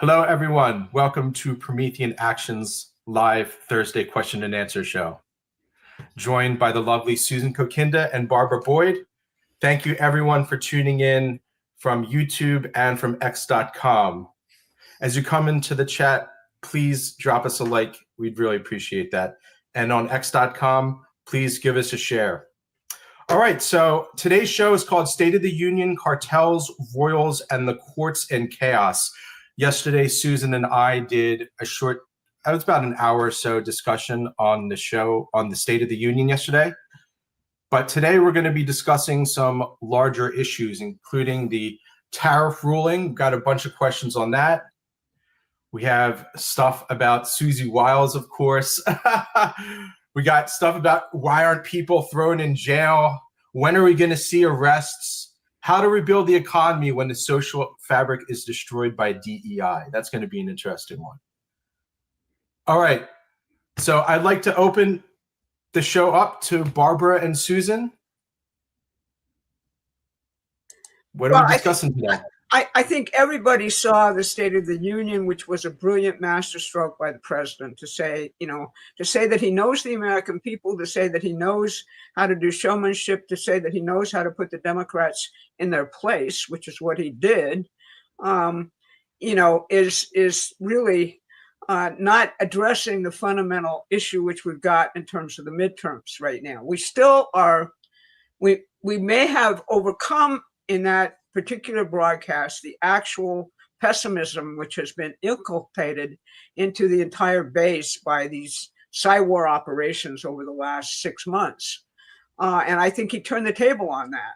Hello, everyone. Welcome to Promethean Action's live Thursday question and answer show. Joined by the lovely Susan Kokinda and Barbara Boyd. Thank you, everyone, for tuning in from YouTube and from X.com. As you come into the chat, please drop us a like. We'd really appreciate that. And on X.com, please give us a share. All right, so today's show is called State of the Union, Cartels, Royals, and the Courts in Chaos. Yesterday, Susan and I did a short, it was about an hour or so discussion on the show on the State of the Union yesterday. But today we're going to be discussing some larger issues, including the tariff ruling. We've got a bunch of questions on that. We have stuff about Susie Wiles, of course. We got stuff about why aren't people thrown in jail? When are we going to see arrests? How to rebuild the economy when the social fabric is destroyed by DEI. That's going to be an interesting one. All right. So I'd like to open the show up to Barbara and Susan. What are we discussing today? I think everybody saw the State of the Union, which was a brilliant masterstroke by the president to say, to say that he knows the American people, to say that he knows how to do showmanship, to say that he knows how to put the Democrats in their place, which is what he did, is really not addressing the fundamental issue which we've got in terms of the midterms right now. We still are, we may have overcome in that particular broadcast the actual pessimism which has been inculcated into the entire base by these cyber operations over the last 6 months. And I think he turned the table on that.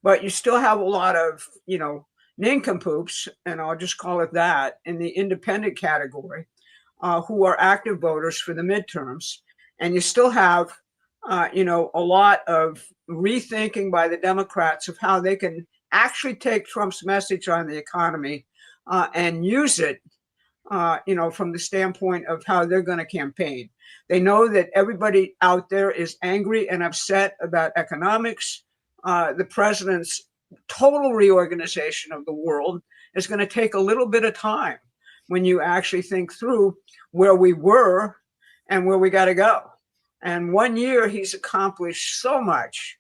But you still have a lot of, nincompoops, and I'll just call it that, in the independent category, who are active voters for the midterms. And you still have, a lot of rethinking by the Democrats of how they can actually take Trump's message on the economy and use it, from the standpoint of how they're going to campaign. They know that everybody out there is angry and upset about economics. The president's total reorganization of the world is going to take a little bit of time when you actually think through where we were and where we got to go. And 1 year, he's accomplished so much.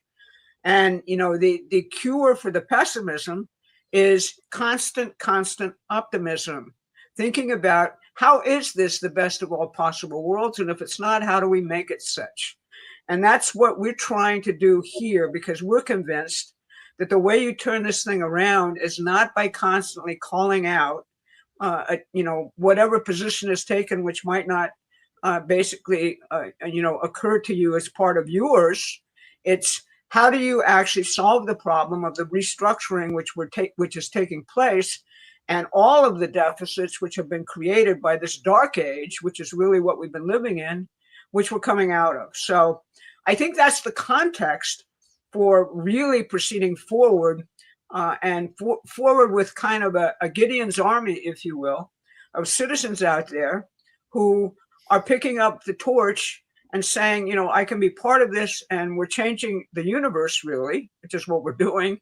And, the cure for the pessimism is constant optimism, thinking about how is this the best of all possible worlds? And if it's not, how do we make it such? And that's what we're trying to do here, because we're convinced that the way you turn this thing around is not by constantly calling out, whatever position is taken, which might not occur to you as part of yours. It's how do you actually solve the problem of the restructuring which is taking place, and all of the deficits which have been created by this dark age, which is really what we've been living in, which we're coming out of. So I think that's the context for really proceeding forward forward with kind of a Gideon's army, if you will, of citizens out there who are picking up the torch and saying, I can be part of this, and we're changing the universe, really, which is what we're doing.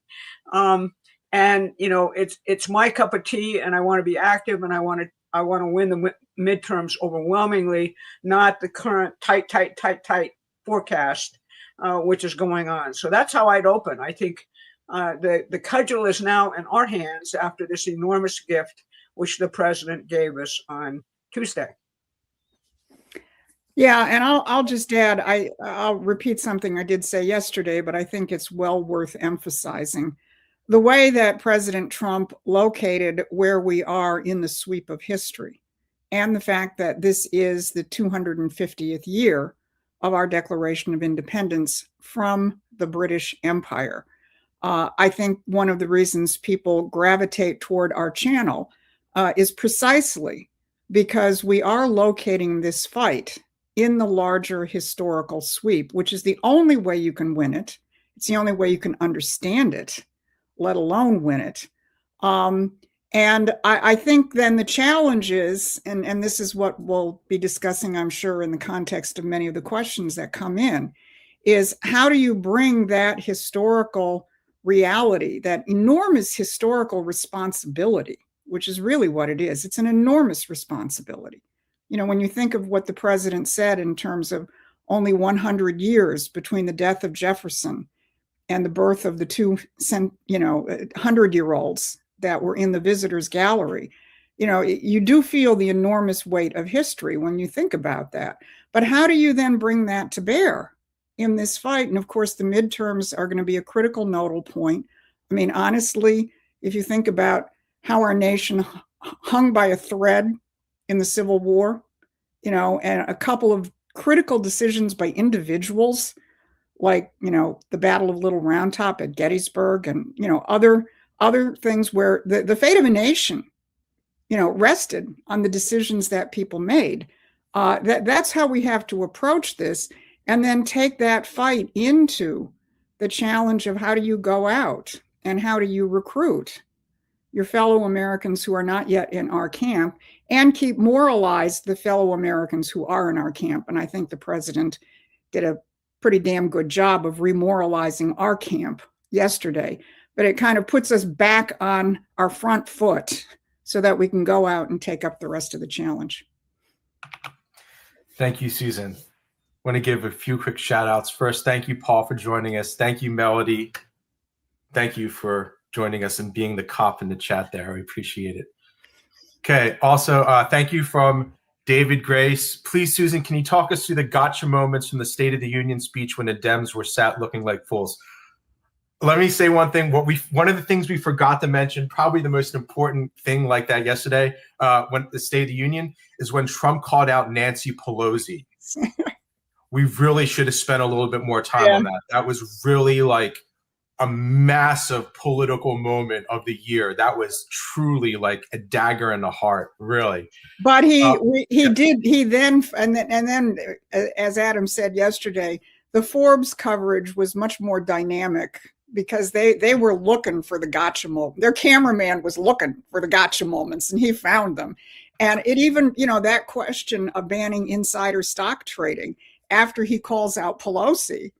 It's my cup of tea, and I want to be active, and I want to win the midterms overwhelmingly, not the current tight forecast, which is going on. So that's how I'd open. I think the cudgel is now in our hands after this enormous gift which the president gave us on Tuesday. Yeah, and I'll just add, I'll repeat something I did say yesterday, but I think it's well worth emphasizing. The way that President Trump located where we are in the sweep of history, and the fact that this is the 250th year of our Declaration of Independence from the British Empire. I think one of the reasons people gravitate toward our channel is precisely because we are locating this fight in the larger historical sweep, which is the only way you can win it. It's the only way you can understand it, let alone win it. And I think then the challenge is, and this is what we'll be discussing, I'm sure, in the context of many of the questions that come in, is how do you bring that historical reality, that enormous historical responsibility which is really what it is. It's an enormous responsibility. You know, when you think of what the president said in terms of only 100 years between the death of Jefferson and the birth of the two, 100-year-olds that were in the visitors gallery, you know, you do feel the enormous weight of history when you think about that. But how do you then bring that to bear in this fight? And of course, the midterms are going to be a critical nodal point. I mean, honestly, if you think about how our nation hung by a thread in the Civil War, you know, and a couple of critical decisions by individuals, like, you know, the Battle of Little Round Top at Gettysburg, and, you know, other things where the fate of a nation, you know, rested on the decisions that people made. That's how we have to approach this, and then take that fight into the challenge of how do you go out and how do you recruit your fellow Americans who are not yet in our camp, and keep moralized the fellow Americans who are in our camp. And I think the president did a pretty damn good job of remoralizing our camp yesterday, but it kind of puts us back on our front foot so that we can go out and take up the rest of the challenge. Thank you, Susan. I want to give a few quick shout outs. First, thank you, Paul, for joining us. Thank you, Melody. Thank you for joining us and being the cop in the chat there. We appreciate it. Okay. Also, thank you from David Grace. Please, Susan, can you talk us through the gotcha moments from the State of the Union speech when the Dems were sat looking like fools? Let me say one thing. One of the things we forgot to mention, probably the most important thing like that yesterday, when the State of the Union, is when Trump called out Nancy Pelosi. We really should have spent a little bit more time on that. That was really like a massive political moment of the year. That was truly like a dagger in the heart, really. But he then, as Adam said yesterday, the Forbes coverage was much more dynamic, because they were looking for the gotcha moment. Their cameraman was looking for the gotcha moments, and he found them. And it even, you know, that question of banning insider stock trading after he calls out Pelosi,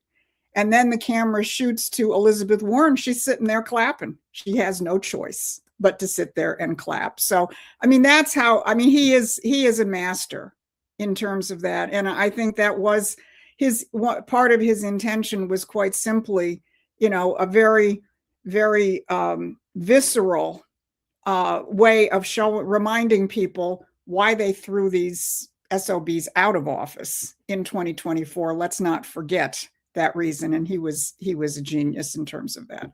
and then the camera shoots to Elizabeth Warren. She's sitting there clapping. She has no choice but to sit there and clap. So, I mean, that's how, I mean, he is a master in terms of that. And I think that was part of his intention was quite simply, you know, a very, very visceral way of reminding people why they threw these SOBs out of office in 2024. Let's not forget that reason. And he was a genius in terms of that.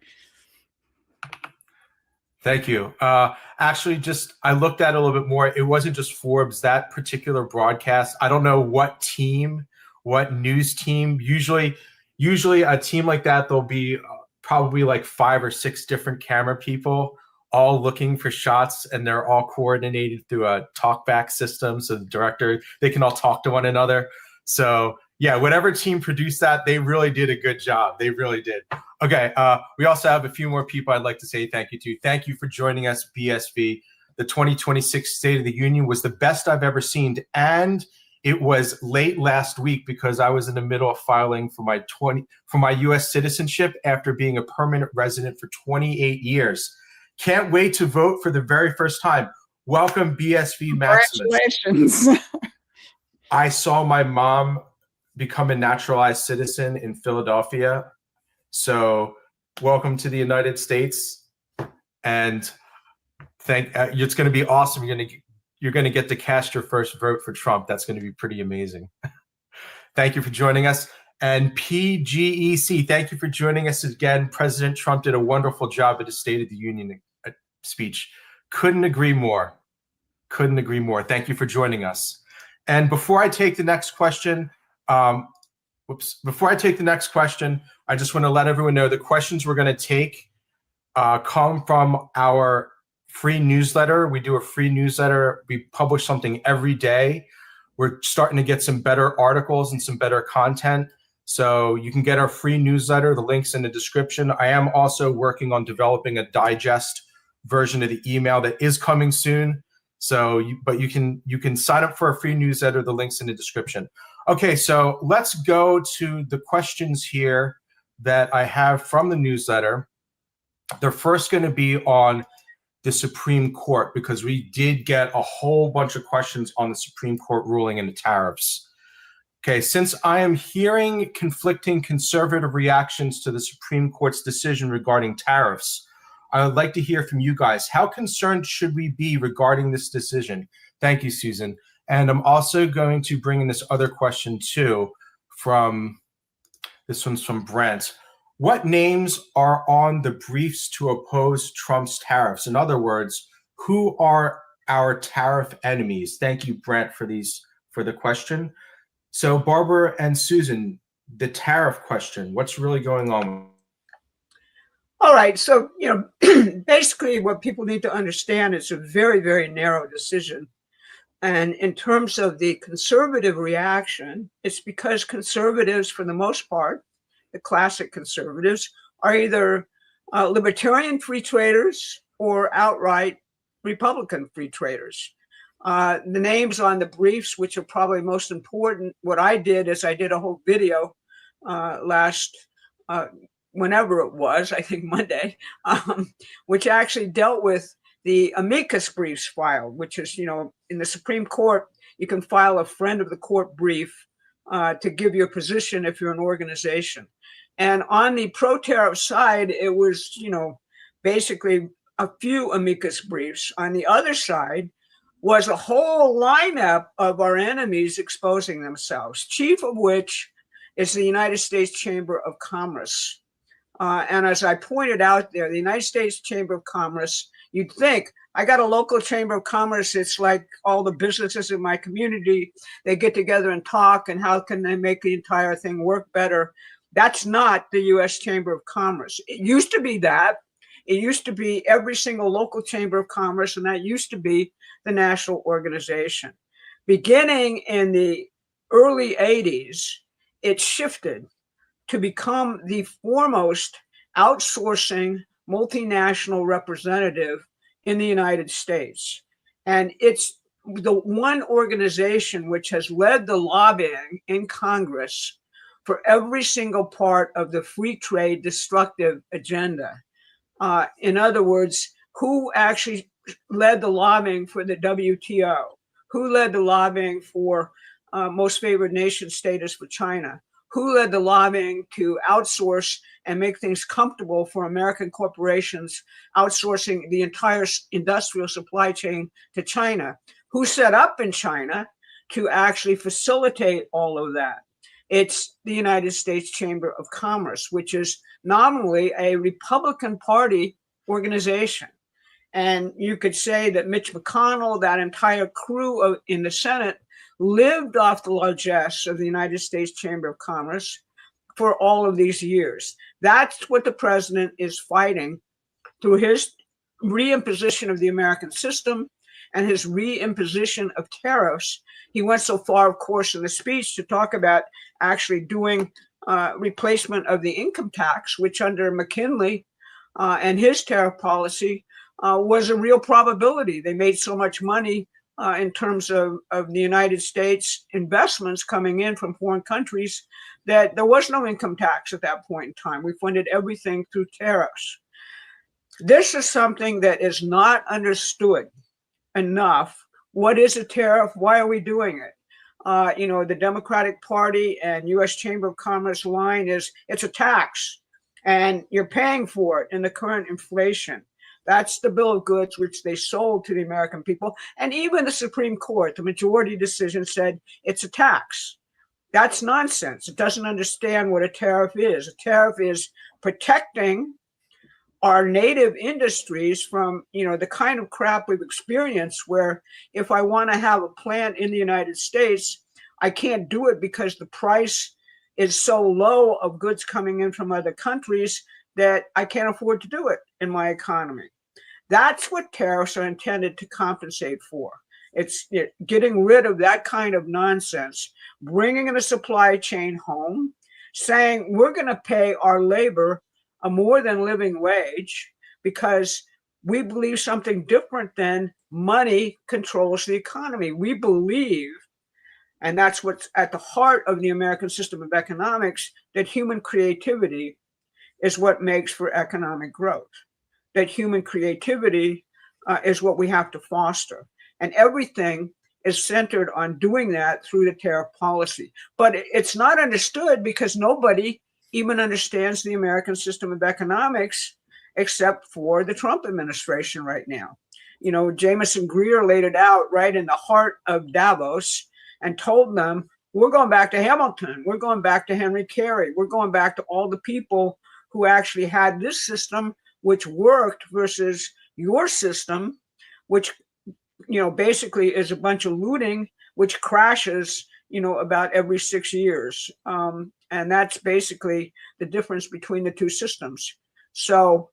Thank you. Actually, I looked at it a little bit more. It wasn't just Forbes, that particular broadcast. I don't know what news team. Usually a team like that, there'll be probably like 5 or 6 different camera people all looking for shots, and they're all coordinated through a talkback system. So the director, they can all talk to one another. So yeah, whatever team produced that, they really did a good job. They really did. Okay, we also have a few more people I'd like to say thank you to. Thank you for joining us, BSV. The 2026 State of the Union was the best I've ever seen, and it was late last week because I was in the middle of filing for my U.S. citizenship after being a permanent resident for 28 years. Can't wait to vote for the very first time. Welcome, BSV Maximus. Congratulations. I saw my mom become a naturalized citizen in Philadelphia. So welcome to the United States. And it's going to be awesome. You're going to get to cast your first vote for Trump. That's going to be pretty amazing. Thank you for joining us. And PGEC, thank you for joining us again. President Trump did a wonderful job at the State of the Union speech. Couldn't agree more. Couldn't agree more. Thank you for joining us. And before I take the next question, I just want to let everyone know the questions we're going to take come from our free newsletter. We do a free newsletter. We publish something every day. We're starting to get some better articles and some better content. So you can get our free newsletter. The link's in the description. I am also working on developing a digest version of the email that is coming soon. So, you can sign up for a free newsletter. The link's in the description. Okay, so let's go to the questions here that I have from the newsletter. They're first going to be on the Supreme Court, because we did get a whole bunch of questions on the Supreme Court ruling and the tariffs. Okay, since I am hearing conflicting conservative reactions to the Supreme Court's decision regarding tariffs, I would like to hear from you guys. How concerned should we be regarding this decision? Thank you, Susan. And I'm also going to bring in this other question too, this one's from Brent. What names are on the briefs to oppose Trump's tariffs? In other words, who are our tariff enemies? Thank you, Brent, for the question. So Barbara and Susan, the tariff question, what's really going on? All right. So, basically what people need to understand is a very, very narrow decision. And in terms of the conservative reaction, it's because conservatives, for the most part, the classic conservatives, are either libertarian free traders or outright Republican free traders. The names on the briefs, which are probably most important, what I did is I did a whole video whenever it was, I think Monday, which actually dealt with the amicus briefs filed, which is, in the Supreme Court, you can file a friend of the court brief to give your position if you're an organization. And on the pro-tariff side, it was, basically a few amicus briefs. On the other side was a whole lineup of our enemies exposing themselves, chief of which is the United States Chamber of Commerce. And as I pointed out there, the United States Chamber of Commerce, you'd think, I got a local Chamber of Commerce. It's like all the businesses in my community, they get together and talk, and how can they make the entire thing work better? That's not the U.S. Chamber of Commerce. It used to be that. It used to be every single local Chamber of Commerce, and that used to be the national organization. Beginning in the early 80s, it shifted to become the foremost outsourcing multinational representative in the United States. And it's the one organization which has led the lobbying in Congress for every single part of the free trade destructive agenda. In other words, who actually led the lobbying for the WTO? Who led the lobbying for most favored nation status for China? Who led the lobbying to outsource and make things comfortable for American corporations outsourcing the entire industrial supply chain to China? Who set up in China to actually facilitate all of that? It's the United States Chamber of Commerce, which is nominally a Republican Party organization. And you could say that Mitch McConnell, that entire crew in the Senate, lived off the largesse of the United States Chamber of Commerce for all of these years. That's what the president is fighting through his reimposition of the American system and his reimposition of tariffs. He went so far, of course, in the speech to talk about actually doing replacement of the income tax, which under McKinley and his tariff policy was a real probability. They made so much money in terms of the United States investments coming in from foreign countries that there was no income tax at that point in time. We funded everything through tariffs. This is something that is not understood enough. What is a tariff? Why are we doing it? The Democratic Party and U.S. Chamber of Commerce line is it's a tax and you're paying for it in the current inflation. That's the bill of goods which they sold to the American people. And even the Supreme Court, the majority decision said it's a tax. That's nonsense. It doesn't understand what a tariff is. A tariff is protecting our native industries from, the kind of crap we've experienced where if I want to have a plant in the United States, I can't do it because the price is so low of goods coming in from other countries that I can't afford to do it in my economy. That's what tariffs are intended to compensate for. It's getting rid of that kind of nonsense, bringing in a supply chain home, saying we're going to pay our labor a more than living wage because we believe something different than money controls the economy. We believe, and that's what's at the heart of the American system of economics, that human creativity is what makes for economic growth. That human creativity is what we have to foster. And everything is centered on doing that through the tariff policy. But it's not understood because nobody even understands the American system of economics except for the Trump administration right now. You know, Jameson Greer laid it out right in the heart of Davos and told them, we're going back to Hamilton. We're going back to Henry Carey. We're going back to all the people who actually had this system, which worked, versus your system, which, you know, basically is a bunch of looting, which crashes, you know, about every 6 years. And that's basically the difference between the two systems. So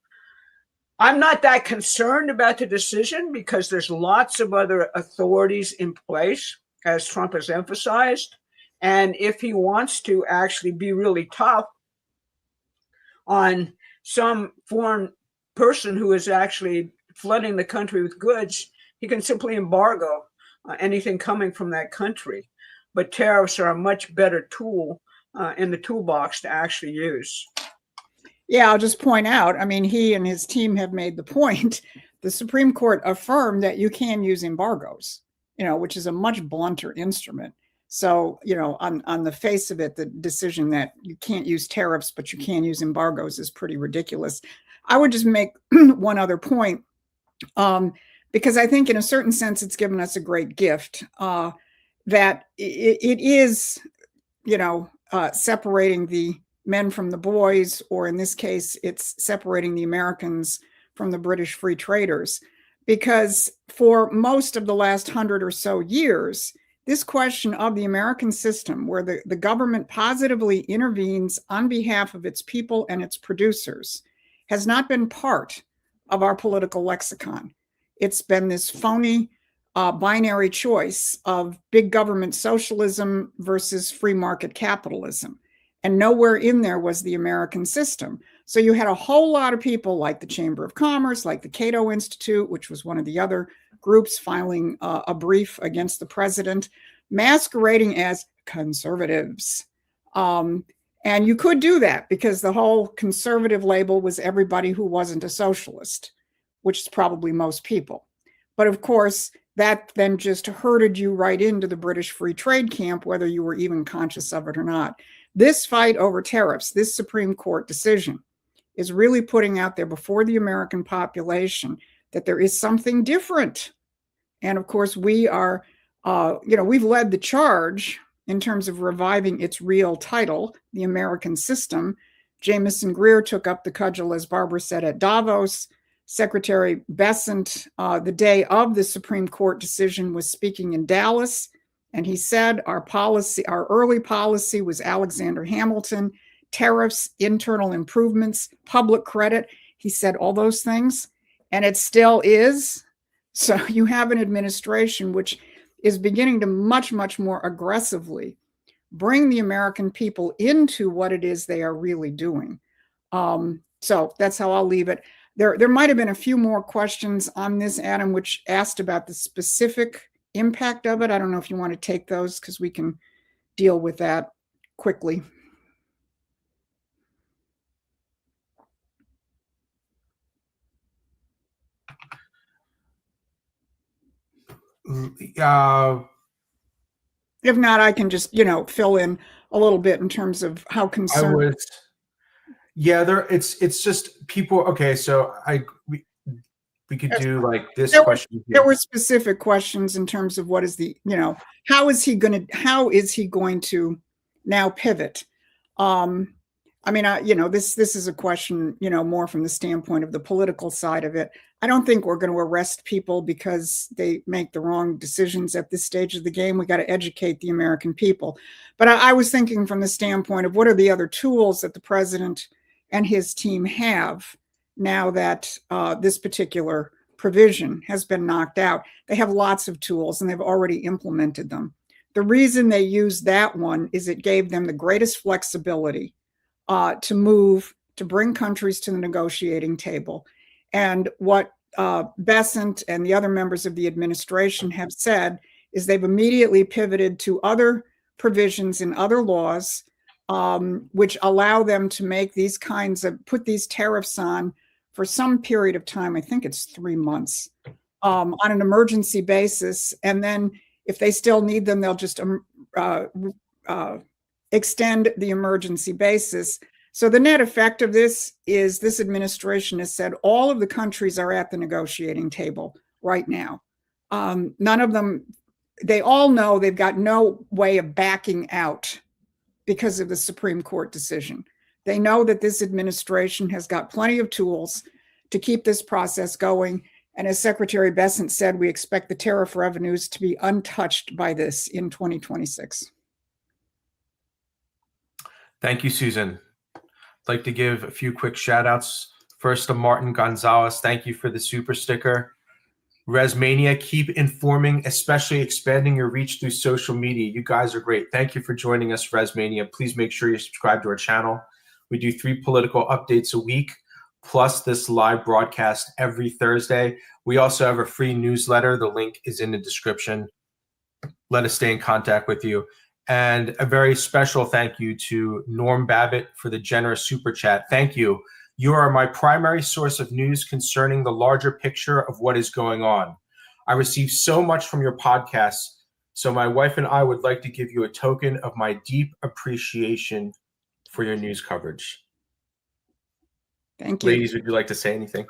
I'm not that concerned about the decision because there's lots of other authorities in place, as Trump has emphasized. And if he wants to actually be really tough on some foreign person who is actually flooding the country with goods, he can simply embargo anything coming from that country. But tariffs are a much better tool in the toolbox to actually use. Yeah, I'll just point out, I mean, he and his team have made the point. The Supreme Court affirmed that you can use embargoes, you know, which is a much blunter instrument. So, you know, on the face of it, the decision that you can't use tariffs, but you can use embargoes is pretty ridiculous. I would just make one other point, because I think in a certain sense, it's given us a great gift, that it is, you know, separating the men from the boys, or in this case, it's separating the Americans from the British free traders. Because for most of the last 100 or so years, this question of the American system, where the government positively intervenes on behalf of its people and its producers, has not been part of our political lexicon. It's been this phony binary choice of big government socialism versus free market capitalism. And nowhere in there was the American system. So you had a whole lot of people like the Chamber of Commerce, like the Cato Institute, which was one of the other groups filing a brief against the president, masquerading as conservatives. And you could do that because the whole conservative label was everybody who wasn't a socialist, which is probably most people. But of course, that then just herded you right into the British free trade camp, whether you were even conscious of it or not. This fight over tariffs, this Supreme Court decision, is really putting out there before the American population that there is something different. And of course, we are, you know, we've led the charge in terms of reviving its real title, the American system. Jameson Greer took up the cudgel, as Barbara said, at Davos. Secretary Bessent, the day of the Supreme Court decision, was speaking in Dallas. And he said our policy, our early policy was Alexander Hamilton, tariffs, internal improvements, public credit. He said all those things, and it still is. So you have an administration which is beginning to much, much more aggressively bring the American people into what it is they are really doing. So that's how I'll leave it. There might have been a few more questions on this, Adam, which asked about the specific impact of it. I don't know if you want to take those because we can deal with that quickly. If not, I can just, you know, fill in a little bit in terms of how concerned. It's just people. Okay, so we could do like this question. There were specific questions in terms of what is the, you know, how is he going to now pivot? I mean, you know, this is a question, you know, more from the standpoint of the political side of it. I don't think we're going to arrest people because they make the wrong decisions at this stage of the game. We got to educate the American people. But I was thinking from the standpoint of what are the other tools that the president and his team have now that this particular provision has been knocked out. They have lots of tools and they've already implemented them. The reason they used that one is it gave them the greatest flexibility to move, to bring countries to the negotiating table. And what Bessent and the other members of the administration have said is they've immediately pivoted to other provisions in other laws, which allow them to make these kinds of, put these tariffs on for some period of time. I think it's 3 months. on an emergency basis. And then if they still need them, they'll just extend the emergency basis. So the net effect of this is this administration has said all of the countries are at the negotiating table right now. None of them, they all know they've got no way of backing out because of the Supreme Court decision. They know that this administration has got plenty of tools to keep this process going. And as Secretary Bessent said, we expect the tariff revenues to be untouched by this in 2026. Thank you, Susan. I'd like to give a few quick shout outs. First to Martin Gonzalez. Thank you for the super sticker. Resmania, keep informing, especially expanding your reach through social media. You guys are great. Thank you for joining us, Resmania. Please make sure you subscribe to our channel. We do 3 political updates a week, plus this live broadcast every Thursday. We also have a free newsletter. The link is in the description. Let us stay in contact with you. And a very special thank you to Norm Babbitt for the generous super chat. Thank you. You are my primary source of news concerning the larger picture of what is going on. I receive so much from your podcasts, so my wife and I would like to give you a token of my deep appreciation for your news coverage. Thank you. Ladies, would you like to say anything?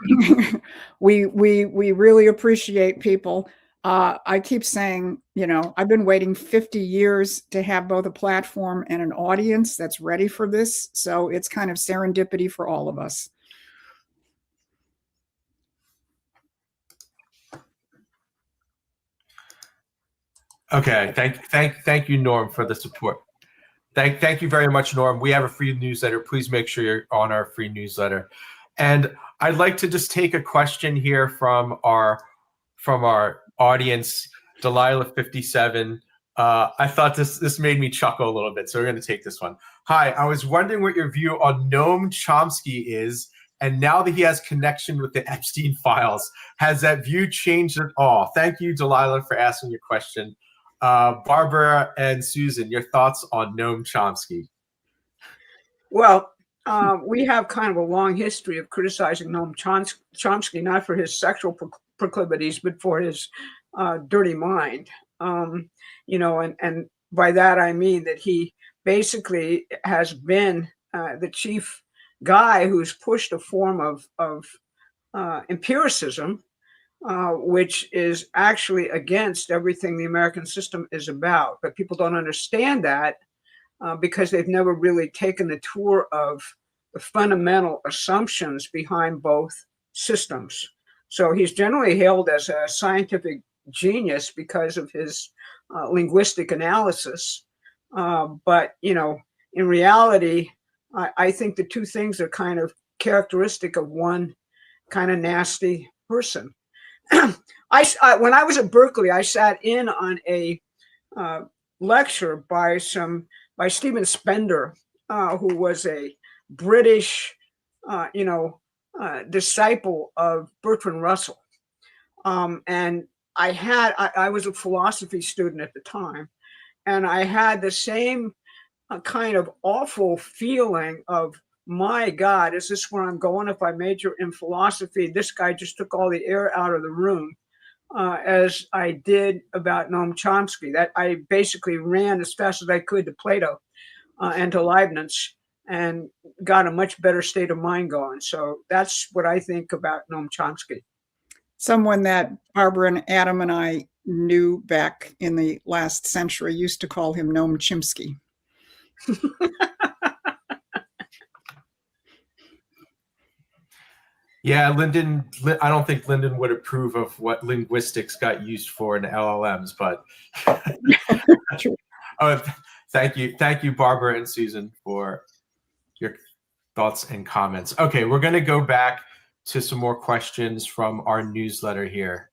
We really appreciate people. I keep saying, you know, I've been waiting 50 years to have both a platform and an audience that's ready for this. So it's kind of serendipity for all of us. Okay. Thank you, Norm, for the support. Thank you very much, Norm. We have a free newsletter. Please make sure you're on our free newsletter. And I'd like to just take a question here from our audience, Delilah 57. I thought this made me chuckle a little bit, so we're going to take this one. Hi, I was wondering what your view on Noam Chomsky is, and now that he has connection with the Epstein files, has that view changed at all? Thank you, Delilah, for asking your question. Barbara and Susan, your thoughts on Noam Chomsky? Well, we have kind of a long history of criticizing Noam Chomsky, not for his sexual proclivities, but for his dirty mind. You know, and by that I mean that he basically has been the chief guy who's pushed a form of empiricism, which is actually against everything the American system is about. But people don't understand that because they've never really taken the tour of the fundamental assumptions behind both systems. So he's generally hailed as a scientific genius because of his linguistic analysis. But, you know, in reality, I think the two things are kind of characteristic of one kind of nasty person. When I was at Berkeley, I sat in on a lecture by Stephen Spender, who was a British, disciple of Bertrand Russell. And I was a philosophy student at the time, and I had the same kind of awful feeling of, my God, is this where I'm going if I major in philosophy? This guy just took all the air out of the room, as I did about Noam Chomsky. That I basically ran as fast as I could to Plato and to Leibniz, and got a much better state of mind going. So that's what I think about Noam Chomsky. Someone that Barbara and Adam and I knew back in the last century used to call him Noam Chomsky. Yeah, Lyndon, I don't think Lyndon would approve of what linguistics got used for in LLMs, but thank you, Barbara and Susan, for your thoughts and comments. Okay, we're going to go back to some more questions from our newsletter here.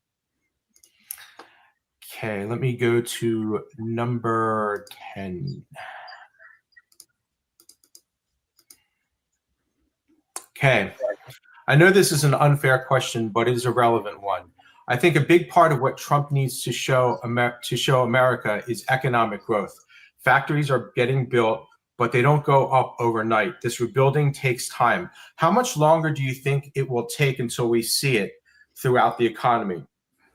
Okay, let me go to number 10. Okay, I know this is an unfair question, but it is a relevant one. I think a big part of what Trump needs to show America is economic growth. Factories are getting built, but they don't go up overnight. This rebuilding takes time. How much longer do you think it will take until we see it throughout the economy?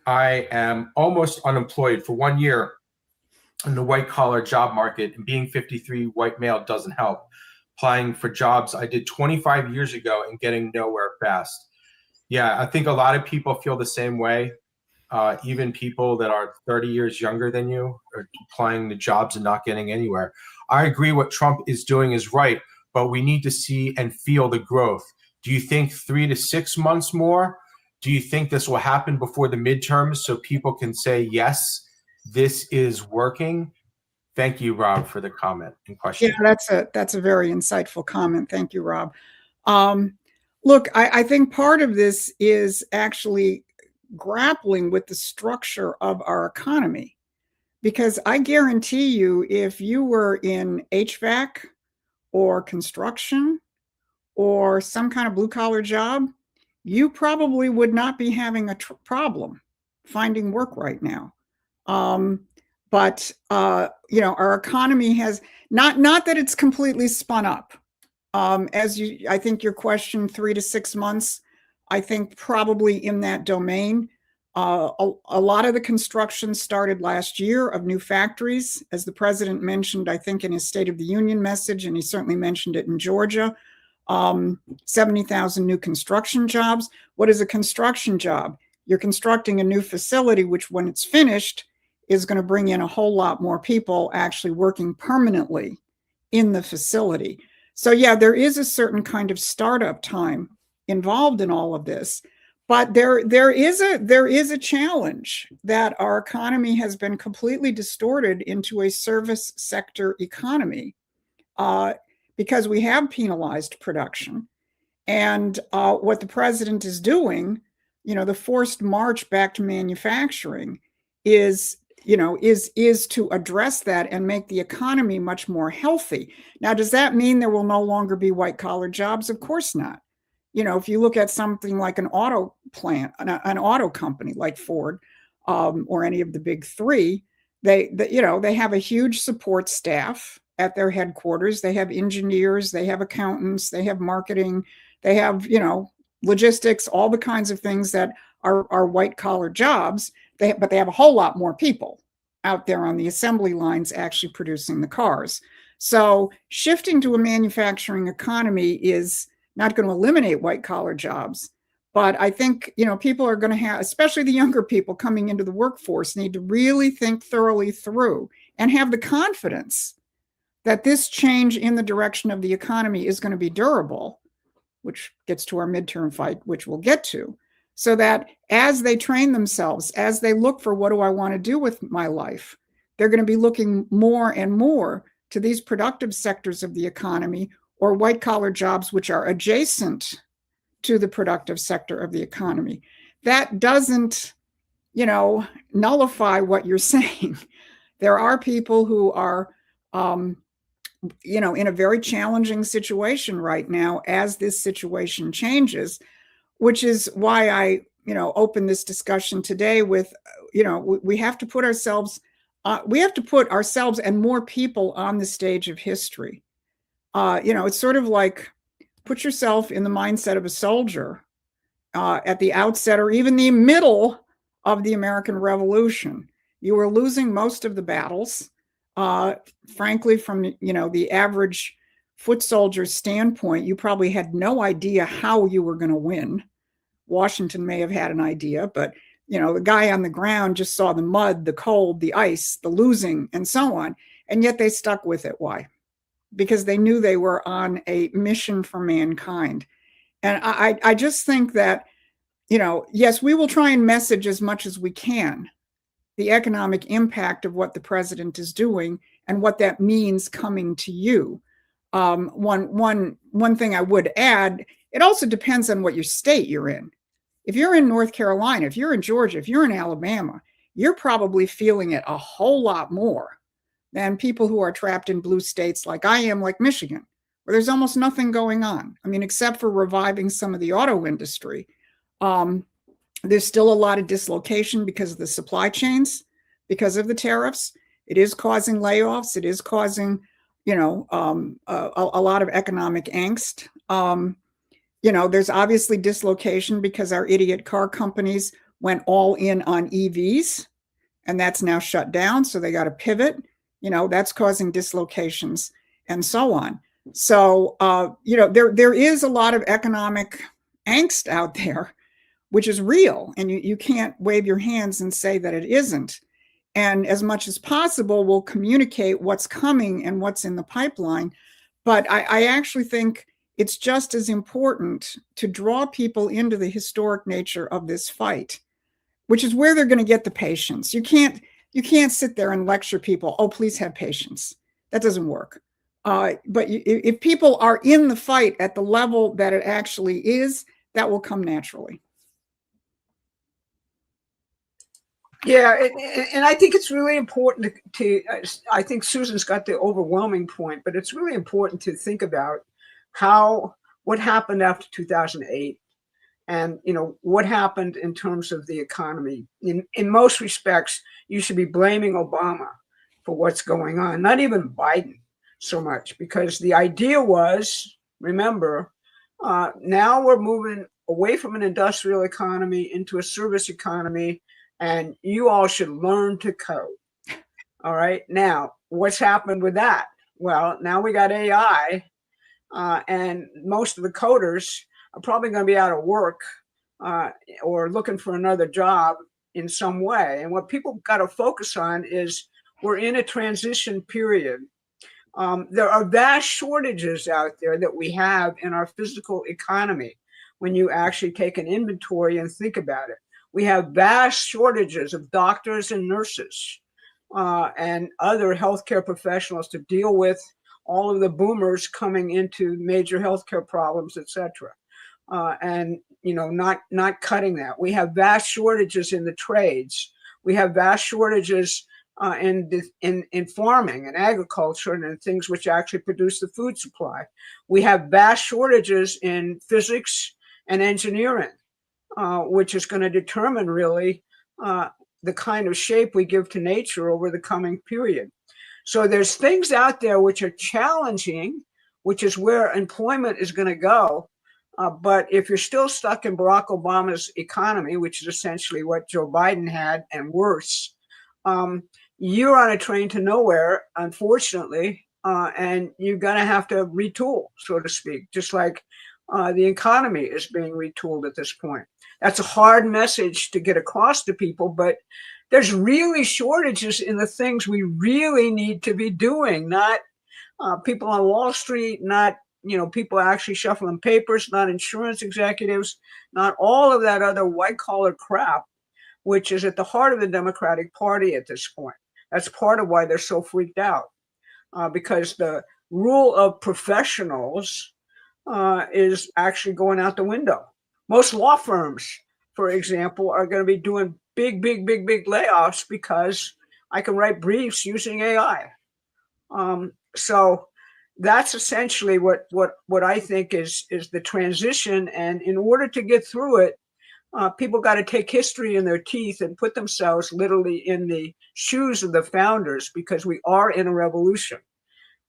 I am almost unemployed for 1 year in the white collar job market, and being 53 white male doesn't help. Applying for jobs I did 25 years ago and getting nowhere fast. Yeah, I think a lot of people feel the same way. Even people that are 30 years younger than you are applying to jobs and not getting anywhere. I agree what Trump is doing is right, but we need to see and feel the growth. Do you think 3 to 6 months more? Do you think this will happen before the midterms so people can say, yes, this is working? Thank you, Rob, for the comment and question. Yeah, that's a very insightful comment. Thank you, Rob. Look, I think part of this is actually grappling with the structure of our economy, because I guarantee you, if you were in HVAC or construction or some kind of blue collar job, you probably would not be having a problem finding work right now. But our economy has not that it's completely spun up. I think your question, 3 to 6 months, I think probably in that domain. A lot of the construction started last year of new factories, as the president mentioned, I think in his State of the Union message, and he certainly mentioned it in Georgia. 70,000 new construction jobs. What is a construction job? You're constructing a new facility, which when it's finished is going to bring in a whole lot more people actually working permanently in the facility. So yeah, there is a certain kind of startup time involved in all of this, but there is a challenge that our economy has been completely distorted into a service sector economy, because we have penalized production. And what the president is doing, the forced march back to manufacturing is to address that and make the economy much more healthy. Now, does that mean there will no longer be white collar jobs? Of course not. If you look at something like an auto plant, an auto company like Ford, or any of the big three, they have a huge support staff at their headquarters. They have engineers, they have accountants, they have marketing, they have, logistics, all the kinds of things that are white collar jobs. But they have a whole lot more people out there on the assembly lines actually producing the cars. So shifting to a manufacturing economy is not going to eliminate white collar jobs. But I think, people are going to have, especially the younger people coming into the workforce, need to really think thoroughly through and have the confidence that this change in the direction of the economy is going to be durable, which gets to our midterm fight, which we'll get to, so that as they train themselves, as they look for what do I want to do with my life, they're going to be looking more and more to these productive sectors of the economy or white collar jobs which are adjacent to the productive sector of the economy. That doesn't, nullify what you're saying. There are people who are, in a very challenging situation right now as this situation changes, which is why I, open this discussion today with, we have to put ourselves and more people on the stage of history. It's sort of like put yourself in the mindset of a soldier at the outset or even the middle of the American Revolution. You were losing most of the battles. Frankly, from, the average foot soldier's standpoint, you probably had no idea how you were going to win. Washington may have had an idea, but, the guy on the ground just saw the mud, the cold, the ice, the losing, and so on. And yet they stuck with it. Why? Because they knew they were on a mission for mankind. And I just think that, yes, we will try and message as much as we can the economic impact of what the president is doing and what that means coming to you. One thing I would add, it also depends on what your state you're in. If you're in North Carolina, if you're in Georgia, if you're in Alabama, you're probably feeling it a whole lot more than people who are trapped in blue states like I am, like Michigan, where there's almost nothing going on. I mean, except for reviving some of the auto industry. There's still a lot of dislocation because of the supply chains, because of the tariffs. It is causing layoffs. It is causing, a lot of economic angst. There's obviously dislocation because our idiot car companies went all in on EVs, and that's now shut down. So they got to pivot. That's causing dislocations and so on. So, there is a lot of economic angst out there, which is real. And you can't wave your hands and say that it isn't. And as much as possible, we'll communicate what's coming and what's in the pipeline. But I actually think it's just as important to draw people into the historic nature of this fight, which is where they're going to get the patience. You can't sit there and lecture people, oh, please have patience. That doesn't work. But if people are in the fight at the level that it actually is, that will come naturally. Yeah, and I think it's really important I think Susan's got the overwhelming point, but it's really important to think about what happened after 2008 and, what happened in terms of the economy. In most respects, you should be blaming Obama for what's going on, not even Biden so much, because the idea was, remember, now we're moving away from an industrial economy into a service economy, and you all should learn to code. All right. Now, what's happened with that? Well, now we got AI, and most of the coders are probably going to be out of work or looking for another job in some way. And what people got to focus on is we're in a transition period. There are vast shortages out there that we have in our physical economy when you actually take an inventory and think about it. We have vast shortages of doctors and nurses and other healthcare professionals to deal with all of the boomers coming into major healthcare problems, et cetera. And, not cutting that. We have vast shortages in the trades. We have vast shortages in farming and agriculture and things which actually produce the food supply. We have vast shortages in physics and engineering, which is going to determine really the kind of shape we give to nature over the coming period. So there's things out there which are challenging, which is where employment is going to go. But if you're still stuck in Barack Obama's economy, which is essentially what Joe Biden had and worse, you're on a train to nowhere, unfortunately, and you're going to have to retool, so to speak, just like the economy is being retooled at this point. That's a hard message to get across to people, but there's really shortages in the things we really need to be doing, not people on Wall Street, not people actually shuffling papers, not insurance executives, not all of that other white-collar crap, which is at the heart of the Democratic Party at this point. That's part of why they're so freaked out, because the rule of professionals is actually going out the window. Most law firms, for example, are going to be doing big layoffs because I can write briefs using AI. So that's essentially what I think is the transition. And in order to get through it, people got to take history in their teeth and put themselves literally in the shoes of the founders, because we are in a revolution.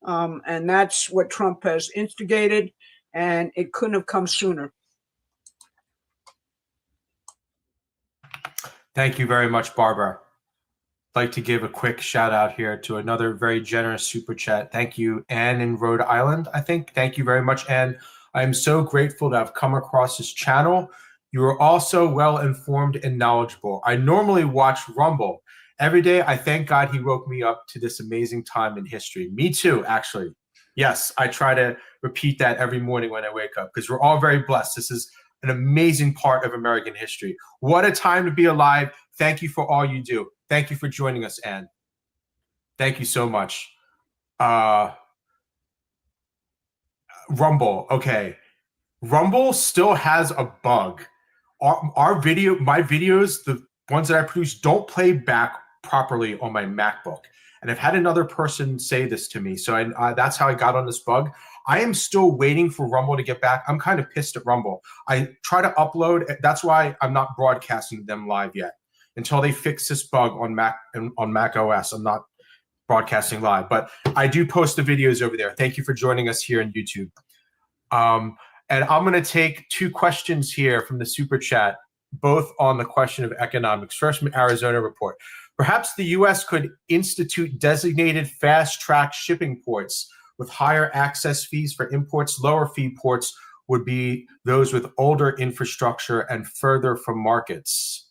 And that's what Trump has instigated, and it couldn't have come sooner. Thank you very much, Barbara. I'd like to give a quick shout out here to another very generous super chat. Thank you, Anne in Rhode Island, I think. Thank you very much, Anne. I'm so grateful to have come across this channel. You are also well informed and knowledgeable. I normally watch Rumble. Every day, I thank God he woke me up to this amazing time in history. Me too, actually. Yes, I try to repeat that every morning when I wake up, because we're all very blessed. This is an amazing part of American history. What a time to be alive. Thank you for all you do. Thank you for joining us, Anne. Thank you so much. Rumble, okay. Rumble still has a bug. My videos, the ones that I produce, don't play back properly on my MacBook. And I've had another person say this to me. So that's how I got on this bug. I am still waiting for Rumble to get back. I'm kind of pissed at Rumble. I try to upload. That's why I'm not broadcasting them live yet. Until they fix this bug on Mac OS, I'm not broadcasting live. But I do post the videos over there. Thank you for joining us here on YouTube. And I'm going to take two questions here from the super chat. both on the question of economics. First, from Arizona report. Perhaps the U.S. could institute designated fast-track shipping ports with higher access fees for imports. Lower fee ports would be those with older infrastructure and further from markets.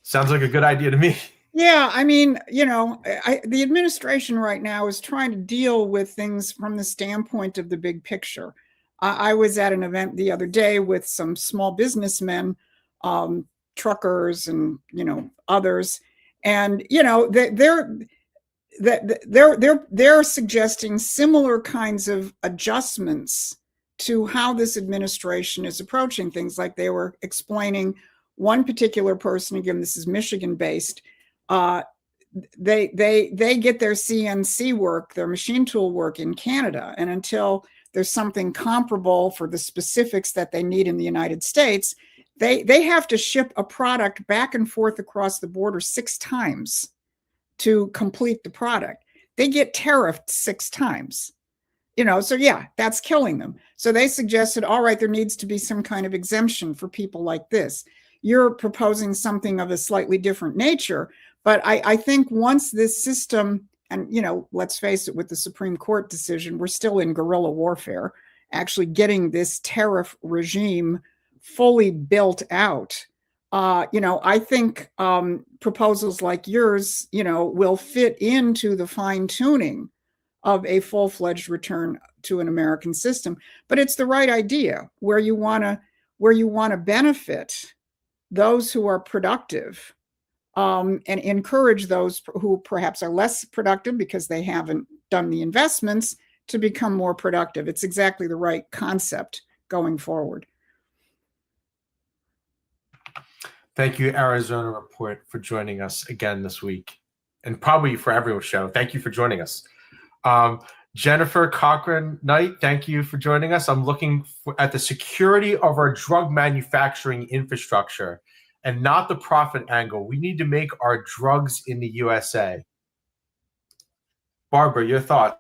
Sounds like a good idea to me. Yeah, I mean, the administration right now is trying to deal with things from the standpoint of the big picture. I was at an event the other day with some small businessmen, truckers, and others, and they're suggesting similar kinds of adjustments to how this administration is approaching things. Like they were explaining one particular person, again, this is Michigan based. They get their CNC work, their machine tool work in Canada, and until there's something comparable for the specifics that they need in the United States, they have to ship a product back and forth across the border 6 times to complete the product. They get tariffed 6 times. So yeah, that's killing them. So they suggested, all right, there needs to be some kind of exemption for people like this. You're proposing something of a slightly different nature, but I think once this system, and let's face it, with the Supreme Court decision, we're still in guerrilla warfare, actually getting this tariff regime fully built out. I think proposals like yours, will fit into the fine tuning of a full-fledged return to an American system. But it's the right idea where you want to benefit those who are productive, and encourage those who perhaps are less productive because they haven't done the investments to become more productive. It's exactly the right concept going forward. Thank you, Arizona Report, for joining us again this week, and probably for everyone's show. Thank you for joining us. Jennifer Cochran Knight, thank you for joining us. I'm looking at the security of our drug manufacturing infrastructure and not the profit angle. We need to make our drugs in the USA. Barbara, your thoughts?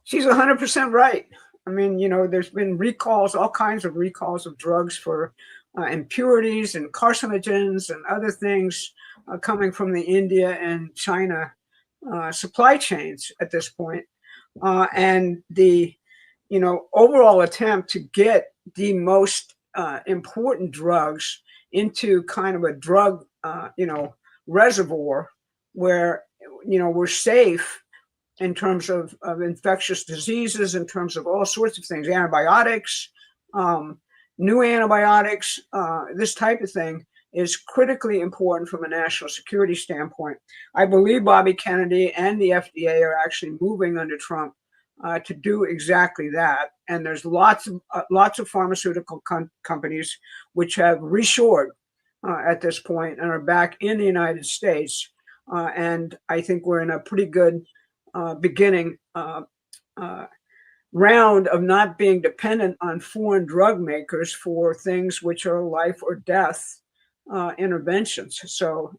She's 100% right. I mean, there's been recalls, all kinds of recalls of drugs for impurities and carcinogens and other things coming from the India and China supply chains at this point. And the, overall attempt to get the most important drugs into kind of a drug, reservoir where, we're safe in terms of infectious diseases, in terms of all sorts of things, antibiotics, new antibiotics, this type of thing is critically important from a national security standpoint. I believe Bobby Kennedy and the FDA are actually moving under Trump to do exactly that. And there's lots of pharmaceutical companies which have reshored at this point and are back in the United States. And I think we're in a pretty good beginning round of not being dependent on foreign drug makers for things which are life or death interventions. So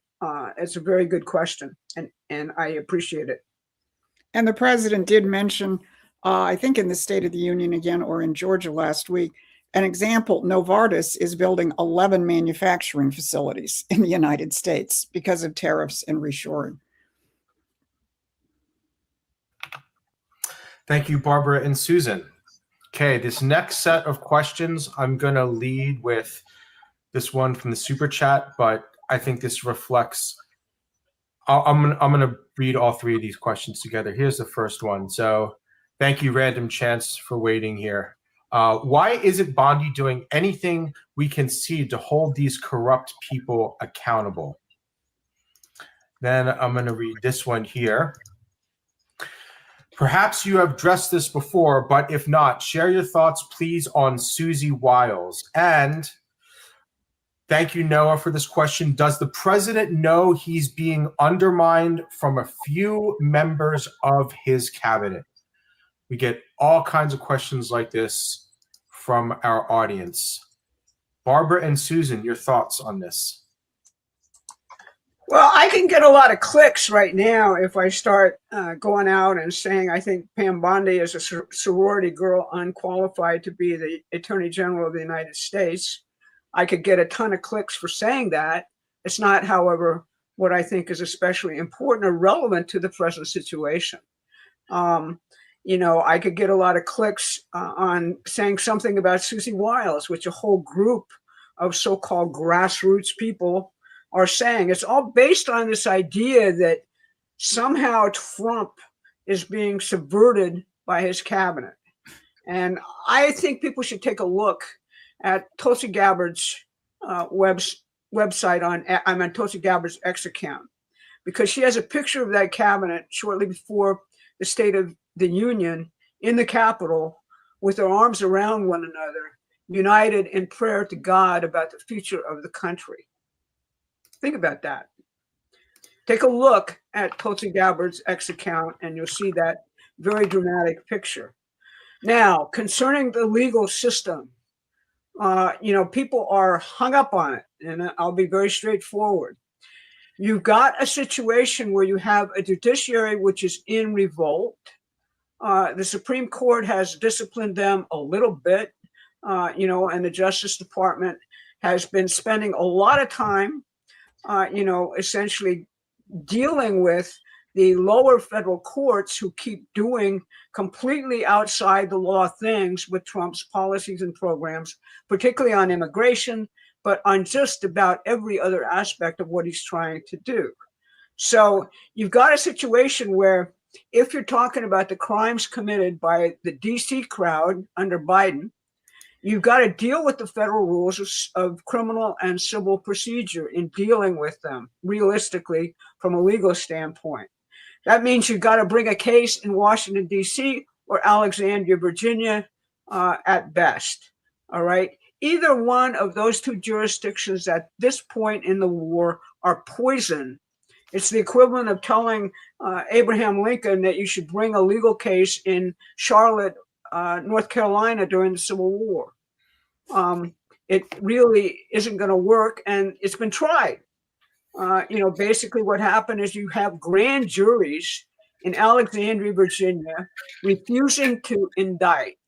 it's a very good question, and I appreciate it. And the president did mention, I think in the State of the Union again, or in Georgia last week, an example, Novartis is building 11 manufacturing facilities in the United States because of tariffs and reshoring. Thank you, Barbara and Susan. Okay, this next set of questions, I'm going to lead with this one from the super chat, but I think this reflects, I'm going to read all 3 of these questions together. Here's the first one. So thank you, Random Chance, for waiting here. Why isn't Bondi doing anything we can see to hold these corrupt people accountable? Then I'm going to read this one here. Perhaps you have addressed this before, but if not, share your thoughts, please, on Susie Wiles. And thank you, Noah, for this question. Does the president know he's being undermined from a few members of his cabinet? We get all kinds of questions like this from our audience. Barbara and Susan, your thoughts on this? Well, I can get a lot of clicks right now if I start going out and saying I think Pam Bondi is a sorority girl unqualified to be the Attorney General of the United States. I could get a ton of clicks for saying that. It's not, however, what I think is especially important or relevant to the present situation. I could get a lot of clicks on saying something about Susie Wiles, which a whole group of so-called grassroots people are saying. It's all based on this idea that somehow Trump is being subverted by his cabinet. And I think people should take a look at Tulsi Gabbard's website on Tulsi Gabbard's X account, because she has a picture of that cabinet shortly before the State of the Union in the Capitol with their arms around one another, united in prayer to God about the future of the country. Think about that. Take a look at Tulsi Gabbard's X account and you'll see that very dramatic picture. Now, concerning the legal system, people are hung up on it, and I'll be very straightforward. You've got a situation where you have a judiciary which is in revolt. The Supreme Court has disciplined them a little bit, and the Justice Department has been spending a lot of time essentially dealing with the lower federal courts who keep doing completely outside the law things with Trump's policies and programs, particularly on immigration, but on just about every other aspect of what he's trying to do. So you've got a situation where if you're talking about the crimes committed by the DC crowd under Biden, you've got to deal with the federal rules of criminal and civil procedure in dealing with them realistically from a legal standpoint. That means you've got to bring a case in Washington, D.C. or Alexandria, Virginia at best. All right. Either one of those two jurisdictions at this point in the war are poison. It's the equivalent of telling Abraham Lincoln that you should bring a legal case in Charlotte, North Carolina during the Civil War. It really isn't going to work, and it's been tried. Basically what happened is you have grand juries in Alexandria, Virginia, refusing to indict.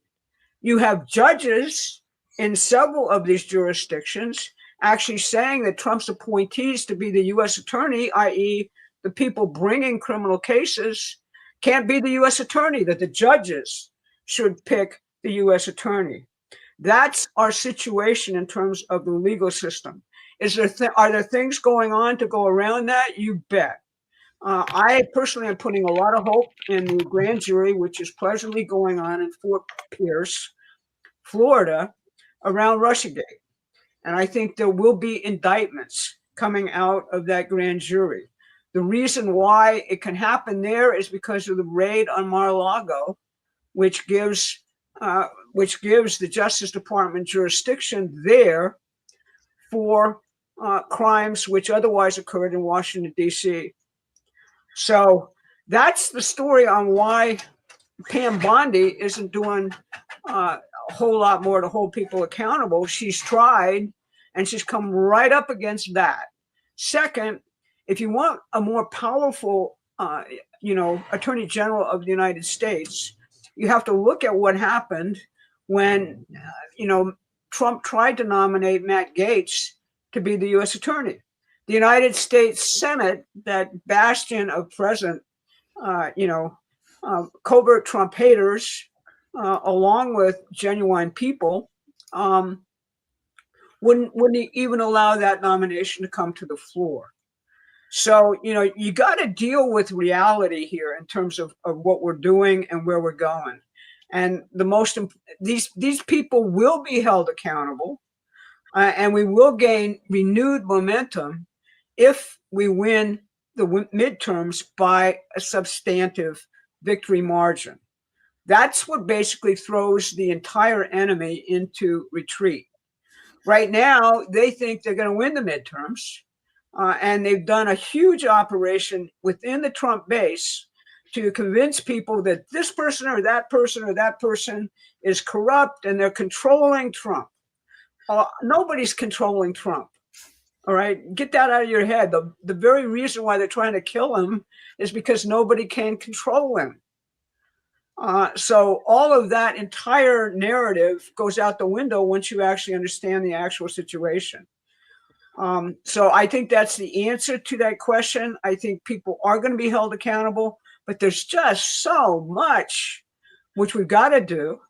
You have judges in several of these jurisdictions actually saying that Trump's appointees to be the U.S. attorney, i.e. the people bringing criminal cases, can't be the U.S. attorney, that the judges should pick the U.S. attorney. That's our situation in terms of the legal system. Are there things going on to go around that? You bet. I personally am putting a lot of hope in the grand jury, which is pleasantly going on in Fort Pierce, Florida, around Russiagate. And I think there will be indictments coming out of that grand jury. The reason why it can happen there is because of the raid on Mar-a-Lago, which gives the Justice Department jurisdiction there for crimes which otherwise occurred in Washington, D.C. So that's the story on why Pam Bondi isn't doing a whole lot more to hold people accountable. She's tried, and she's come right up against that. Second, if you want a more powerful, Attorney General of the United States, you have to look at what happened when, Trump tried to nominate Matt Gaetz to be the U.S. attorney. The United States Senate, that bastion of present, covert Trump haters, along with genuine people, wouldn't even allow that nomination to come to the floor. So, you got to deal with reality here in terms of what we're doing and where we're going. And these people will be held accountable, and we will gain renewed momentum if we win the midterms by a substantive victory margin. That's what basically throws the entire enemy into retreat. Right now, they think they're going to win the midterms, and they've done a huge operation within the Trump base to convince people that this person or that person or that person is corrupt and they're controlling Trump. Nobody's controlling Trump. All right, get that out of your head. The very reason why they're trying to kill him is because nobody can control him. So all of that entire narrative goes out the window once you actually understand the actual situation. So I think that's the answer to that question. I think people are going to be held accountable, but there's just so much which we've got to do.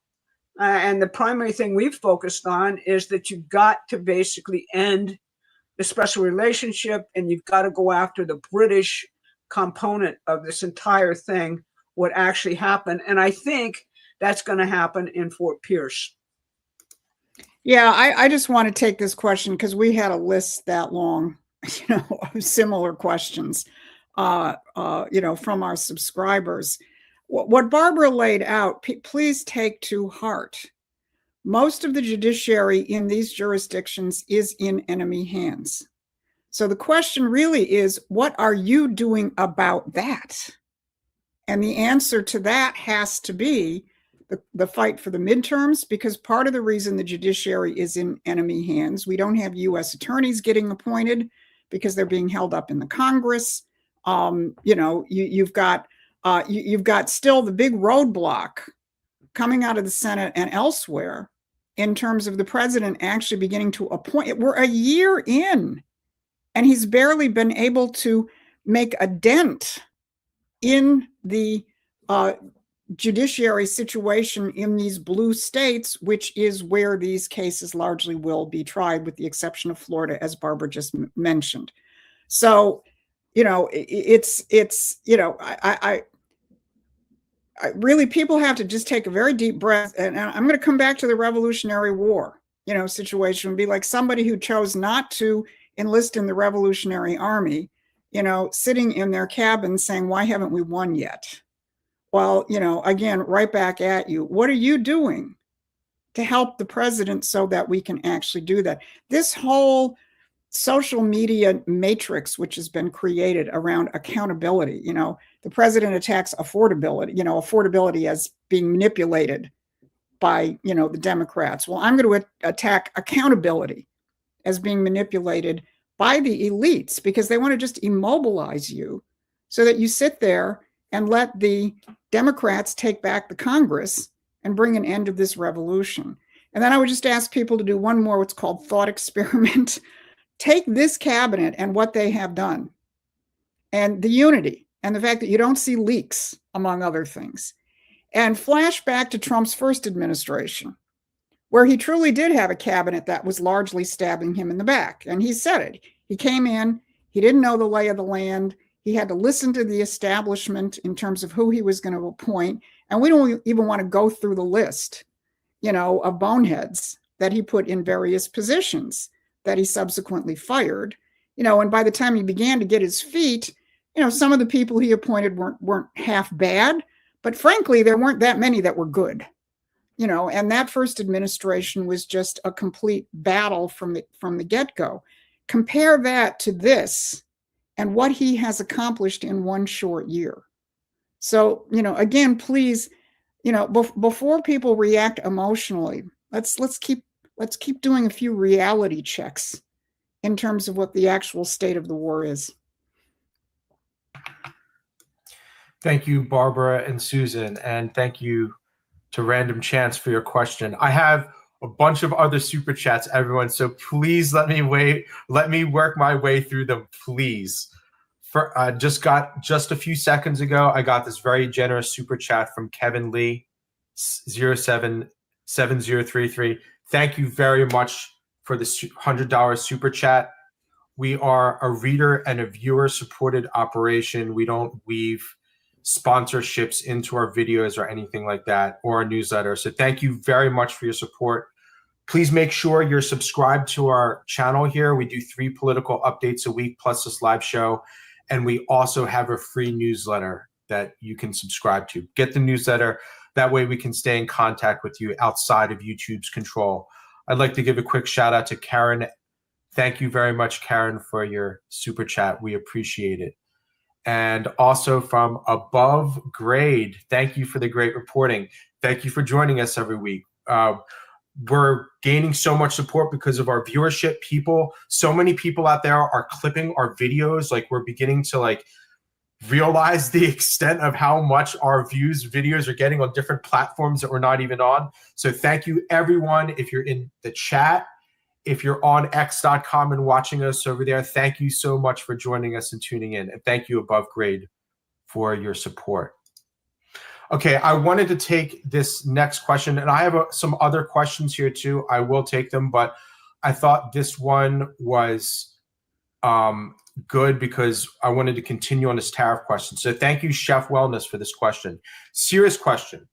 And the primary thing we've focused on is that you've got to basically end the special relationship, and you've got to go after the British component of this entire thing, what actually happened. And I think that's going to happen in Fort Pierce. Yeah, I just want to take this question because we had a list that long, of similar questions, from our subscribers. What Barbara laid out, please take to heart. Most of the judiciary in these jurisdictions is in enemy hands. So the question really is, what are you doing about that? And the answer to that has to be the fight for the midterms, because part of the reason the judiciary is in enemy hands, we don't have U.S. attorneys getting appointed because they're being held up in the Congress. You've got still the big roadblock coming out of the Senate and elsewhere in terms of the president actually beginning to appoint. We're a year in, and he's barely been able to make a dent in the judiciary situation in these blue states, which is where these cases largely will be tried, with the exception of Florida, as Barbara just mentioned. So, I really, people have to just take a very deep breath. And I'm going to come back to the Revolutionary War, situation. Would be like somebody who chose not to enlist in the Revolutionary Army, sitting in their cabin saying, why haven't we won yet? Well, again, right back at you. What are you doing to help the president so that we can actually do that? This whole social media matrix, which has been created around accountability, the president attacks affordability as being manipulated by, the Democrats. Well, I'm going to attack accountability as being manipulated by the elites, because they want to just immobilize you so that you sit there and let the Democrats take back the Congress and bring an end to this revolution. And then I would just ask people to do one more, what's called thought experiment. Take this cabinet and what they have done, and the unity, and the fact that you don't see leaks, among other things, and flash back to Trump's first administration, where he truly did have a cabinet that was largely stabbing him in the back. And he said it. He came in, he didn't know the lay of the land. He had to listen to the establishment in terms of who he was going to appoint. And we don't even want to go through the list, of boneheads that he put in various positions that he subsequently fired. And by the time he began to get his feet, some of the people he appointed weren't half bad, but frankly, there weren't that many that were good. And that first administration was just a complete battle from the get-go. Compare that to this and what he has accomplished in one short year. So, again, please, before people react emotionally, let's keep doing a few reality checks in terms of what the actual state of the war is. Thank you, Barbara and Susan, and thank you to Random Chance for your question. I have a bunch of other super chats, everyone, so please let me work my way through them, please. Just a few seconds ago, I got this very generous super chat from Kevin Lee, 077033. Thank you very much for the $100 super chat. We are a reader and a viewer supported operation. We don't weave sponsorships into our videos or anything like that, or our newsletter. So thank you very much for your support. Please make sure you're subscribed to our channel here. We do 3 political updates a week plus this live show. And we also have a free newsletter that you can subscribe to. Get the newsletter. That way we can stay in contact with you outside of YouTube's control. I'd like to give a quick shout out to Karen. Thank you very much, Karen, for your super chat. We appreciate it. And also from Above Grade, thank you for the great reporting. Thank you for joining us every week. we're gaining so much support because of our viewership. So many people out there are clipping our videos. Like, we're beginning to like realize the extent of how much our videos are getting on different platforms that we're not even on. So thank you, everyone. If you're in the chat, if you're on x.com and watching us over there, thank you so much for joining us and tuning in. And thank you, Above Grade, for your support. Okay, I wanted to take this next question, and I have some other questions here too. I will take them, but I thought this one was good because I wanted to continue on this tariff question. So thank you, Chef Wellness, for this question. Serious question.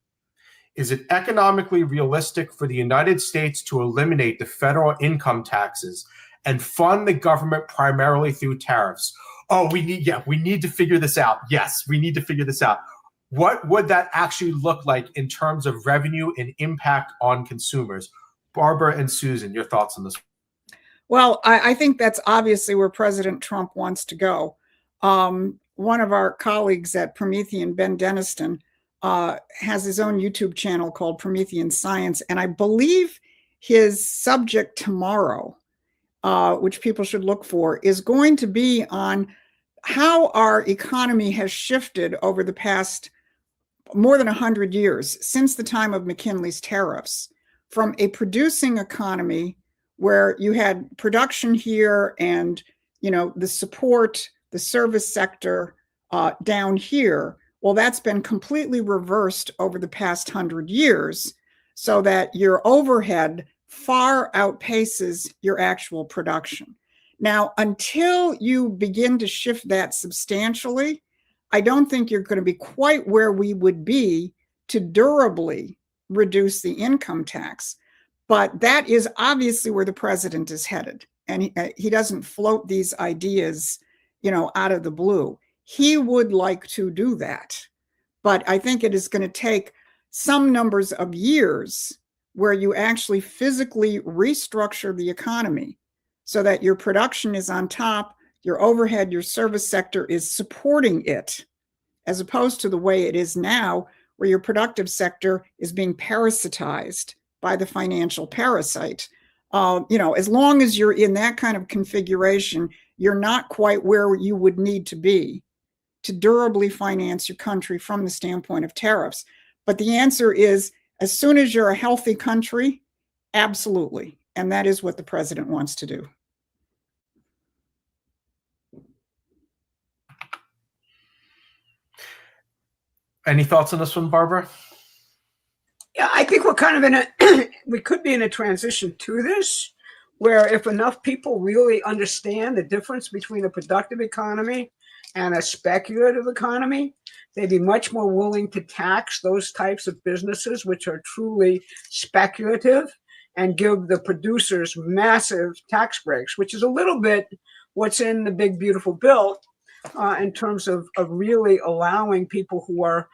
Is it economically realistic for the United States to eliminate the federal income taxes and fund the government primarily through tariffs? Oh, we need to figure this out. Yes, we need to figure this out. What would that actually look like in terms of revenue and impact on consumers? Barbara and Susan, your thoughts on this? Well, I think that's obviously where President Trump wants to go. One of our colleagues at Promethean, Ben Deniston, has his own YouTube channel called Promethean Science. And I believe his subject tomorrow, which people should look for, is going to be on how our economy has shifted over the past more than 100 years, since the time of McKinley's tariffs, from a producing economy where you had production here and, the support, the service sector down here. Well, that's been completely reversed over the past 100 years, so that your overhead far outpaces your actual production. Now, until you begin to shift that substantially, I don't think you're going to be quite where we would be to durably reduce the income tax. But that is obviously where the president is headed. And he doesn't float these ideas, out of the blue. He would like to do that. But I think it is going to take some numbers of years where you actually physically restructure the economy so that your production is on top, your overhead, your service sector is supporting it, as opposed to the way it is now, where your productive sector is being parasitized by the financial parasite. As long as you're in that kind of configuration, you're not quite where you would need to be to durably finance your country from the standpoint of tariffs. But the answer is, as soon as you're a healthy country, absolutely. And that is what the president wants to do. Any thoughts on this one, Barbara? Yeah, I think we're kind of we could be in a transition to this, where if enough people really understand the difference between a productive economy and a speculative economy, they'd be much more willing to tax those types of businesses which are truly speculative and give the producers massive tax breaks, which is a little bit what's in the big, beautiful bill in terms of really allowing people who are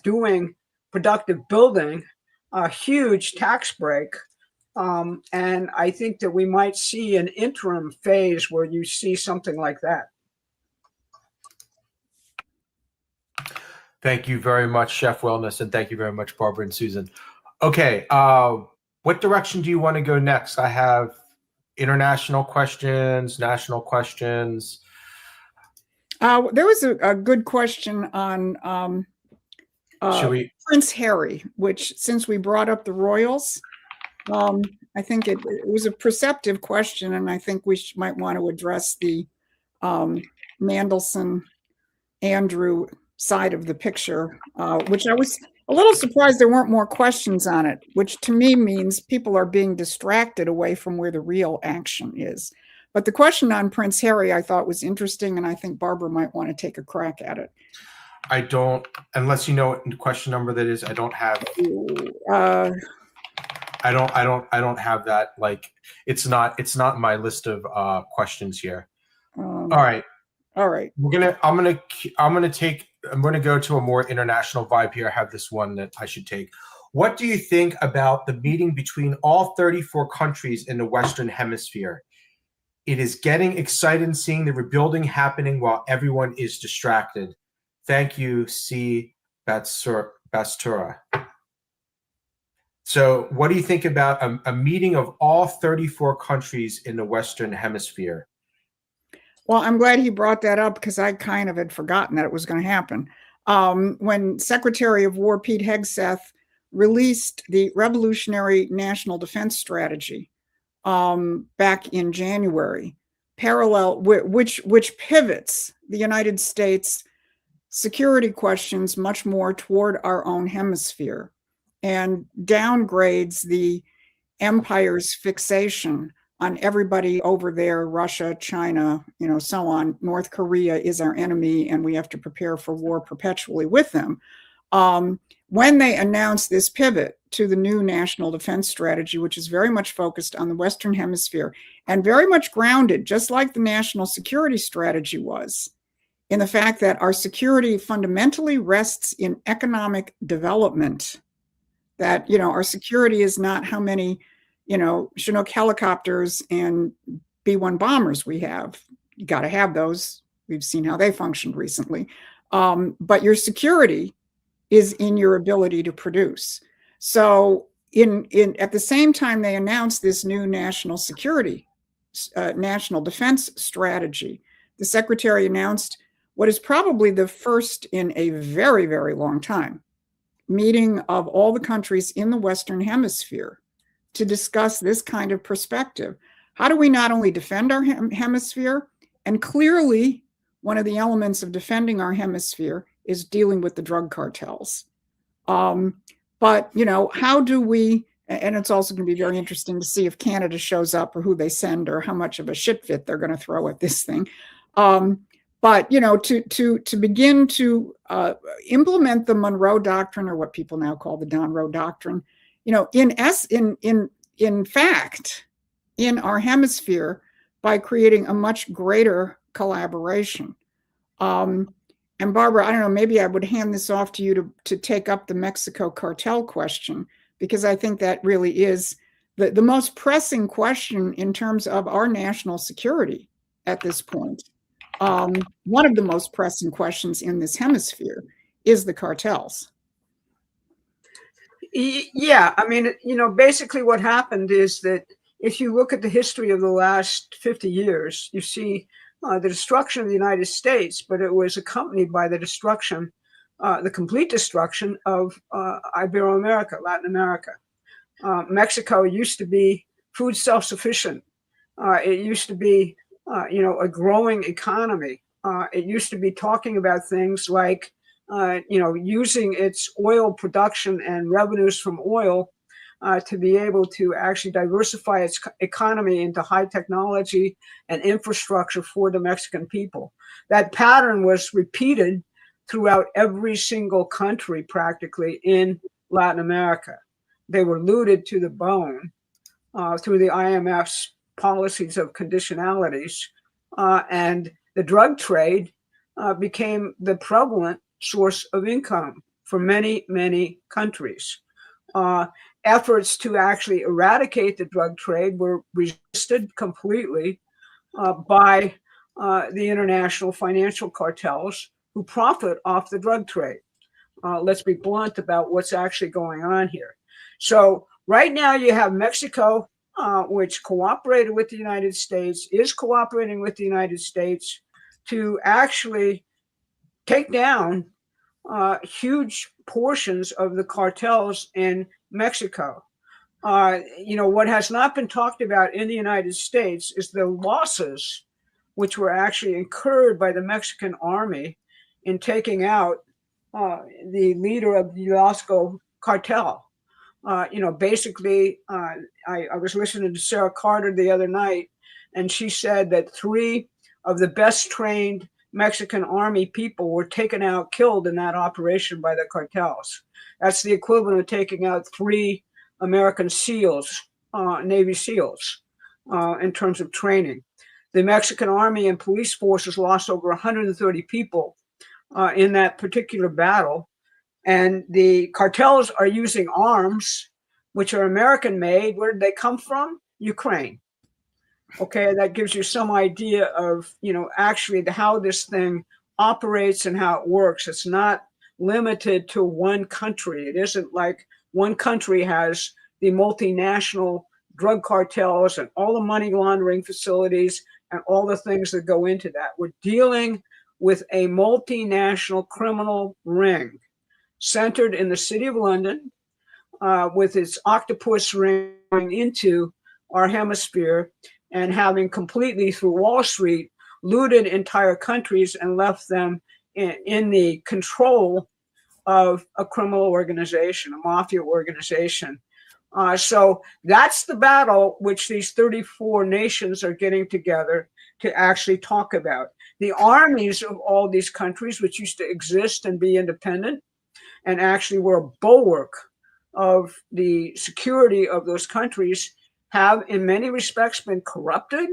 doing productive building a huge tax break. And I think that we might see an interim phase where you see something like that. Thank you very much, Chef Wellness, and thank you very much, Barbara and Susan. Okay, what direction do you want to go next? I have international questions, national questions. There was a good question on Prince Harry, which, since we brought up the royals, I think it was a perceptive question, and I think we might want to address the Mandelson Andrew side of the picture, which I was a little surprised there weren't more questions on it, which to me means people are being distracted away from where the real action is. But the question on Prince Harry I thought was interesting, and I think Barbara might want to take a crack at it. I don't, unless you know what the question number that is. I don't have. I don't have that. Like, it's not in my list of questions here. All right. I'm gonna go to a more international vibe here. I have this one that I should take. What do you think about the meeting between all 34 countries in the Western Hemisphere? It is getting exciting seeing the rebuilding happening while everyone is distracted. Thank you, C. Bastura. So what do you think about a meeting of all 34 countries in the Western Hemisphere? Well, I'm glad he brought that up because I kind of had forgotten that it was going to happen. When Secretary of War Pete Hegseth released the Revolutionary National Defense Strategy back in January, which pivots the United States security questions much more toward our own hemisphere and downgrades the empire's fixation on everybody over there, Russia, China, so on. North Korea is our enemy, and we have to prepare for war perpetually with them. When they announced this pivot to the new national defense strategy, which is very much focused on the Western Hemisphere and very much grounded, just like the national security strategy was, in the fact that our security fundamentally rests in economic development, that, our security is not how many, Chinook helicopters and B-1 bombers we have. You got to have those. We've seen how they functioned recently. But your security is in your ability to produce. So at the same time they announced this new national security, national defense strategy, the secretary announced what is probably the first in a very, very long time meeting of all the countries in the Western Hemisphere to discuss this kind of perspective. How do we not only defend our hemisphere, and clearly one of the elements of defending our hemisphere is dealing with the drug cartels. But, how do we, and it's also going to be very interesting to see if Canada shows up or who they send or how much of a shit fit they're going to throw at this thing. But, to begin to implement the Monroe Doctrine, or what people now call the Monroe Doctrine, in fact, in our hemisphere, by creating a much greater collaboration. And Barbara, I don't know, maybe I would hand this off to you to take up the Mexico cartel question, because I think that really is the most pressing question in terms of our national security at this point. One of the most pressing questions in this hemisphere is the cartels. Yeah, I mean, basically what happened is that if you look at the history of the last 50 years, you see the destruction of the United States, but it was accompanied by the destruction, the complete destruction of Ibero-America, Latin America. Mexico used to be food self-sufficient. It used to be, a growing economy. It used to be talking about things like, using its oil production and revenues from oil to be able to actually diversify its economy into high technology and infrastructure for the Mexican people. That pattern was repeated throughout every single country practically in Latin America. They were looted to the bone through the IMF's policies of conditionalities, and the drug trade became the prevalent source of income for many, many countries. Efforts to actually eradicate the drug trade were resisted completely by the international financial cartels who profit off the drug trade. Let's be blunt about what's actually going on here. So right now you have Mexico, which cooperated with the United States, is cooperating with the United States to actually take down huge portions of the cartels in Mexico. What has not been talked about in the United States is the losses which were actually incurred by the Mexican army in taking out the leader of the Jalisco cartel. Basically, I was listening to Sarah Carter the other night, and she said that 3 of the best trained Mexican army people were taken out, killed in that operation by the cartels. That's the equivalent of taking out 3 American SEALs, Navy SEALs, in terms of training. The Mexican army and police forces lost over 130 people in that particular battle. And the cartels are using arms, which are American made. Where did they come from? Ukraine. Okay, that gives you some idea of, actually how this thing operates and how it works. It's not limited to one country. It isn't like one country has, the multinational drug cartels and all the money laundering facilities and all the things that go into that. We're dealing with a multinational criminal ring centered in the city of London, with its octopus ring into our hemisphere and having completely, through Wall Street, looted entire countries and left them in the control of a criminal organization, a mafia organization. So that's the battle which these 34 nations are getting together to actually talk about. The armies of all these countries, which used to exist and be independent, and actually were a bulwark of the security of those countries, have in many respects been corrupted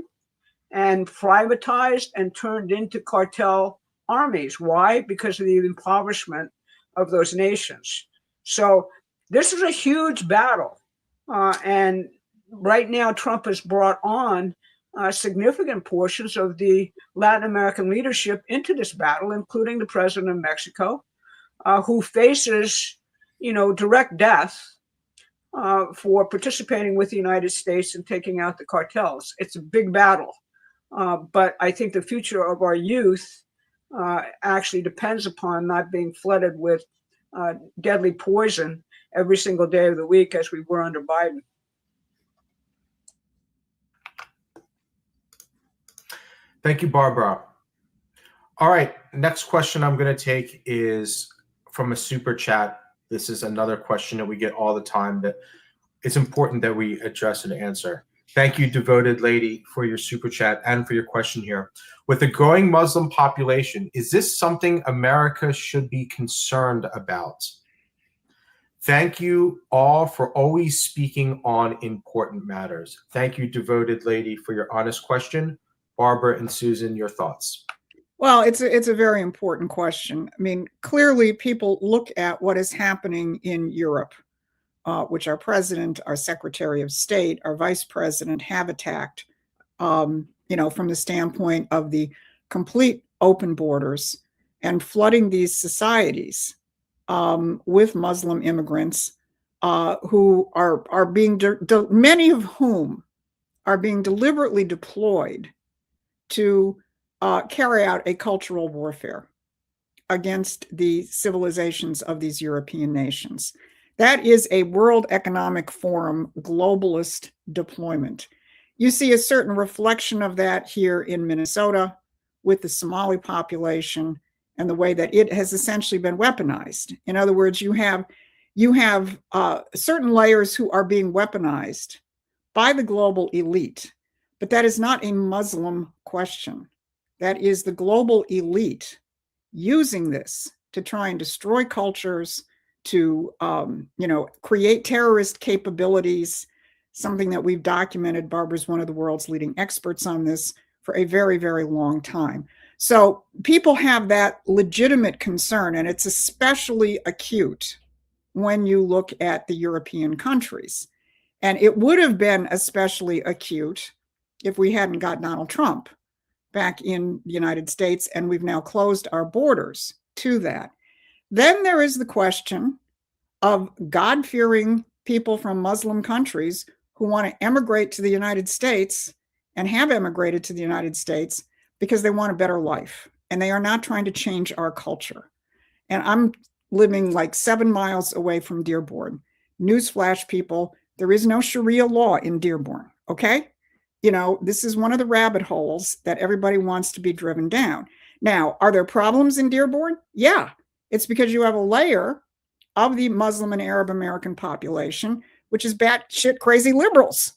and privatized and turned into cartel armies. Why? Because of the impoverishment of those nations. So this is a huge battle. And right now, Trump has brought on significant portions of the Latin American leadership into this battle, including the president of Mexico, who faces, direct death for participating with the United States and taking out the cartels. It's a big battle. But I think the future of our youth actually depends upon not being flooded with deadly poison every single day of the week as we were under Biden. Thank you, Barbara. All right, next question I'm going to take is from a super chat. This is another question that we get all the time that it's important that we address and answer. Thank you, devoted lady, for your super chat and for your question here. With a growing Muslim population, is this something America should be concerned about? Thank you all for always speaking on important matters. Thank you, devoted lady, for your honest question. Barbara and Susan, your thoughts. Well, it's a very important question. I mean, clearly people look at what is happening in Europe, which our president, our secretary of state, our vice president have attacked, from the standpoint of the complete open borders and flooding these societies with Muslim immigrants who are being, many of whom are being deliberately deployed to carry out a cultural warfare against the civilizations of these European nations. That is a World Economic Forum globalist deployment. You see a certain reflection of that here in Minnesota with the Somali population and the way that it has essentially been weaponized. In other words, you have certain layers who are being weaponized by the global elite, but that is not a Muslim question. That is the global elite using this to try and destroy cultures, to create terrorist capabilities, something that we've documented. Barbara's one of the world's leading experts on this for a very, very long time. So people have that legitimate concern, and it's especially acute when you look at the European countries. And it would have been especially acute if we hadn't got Donald Trump back in the United States, and we've now closed our borders to that. Then there is the question of God-fearing people from Muslim countries who want to emigrate to the United States and have emigrated to the United States because they want a better life, and they are not trying to change our culture. And I'm living like 7 miles away from Dearborn. Newsflash, people, there is no Sharia law in Dearborn, okay? This is one of the rabbit holes that everybody wants to be driven down. Now, are there problems in Dearborn? Yeah, it's because you have a layer of the Muslim and Arab American population, which is batshit crazy liberals.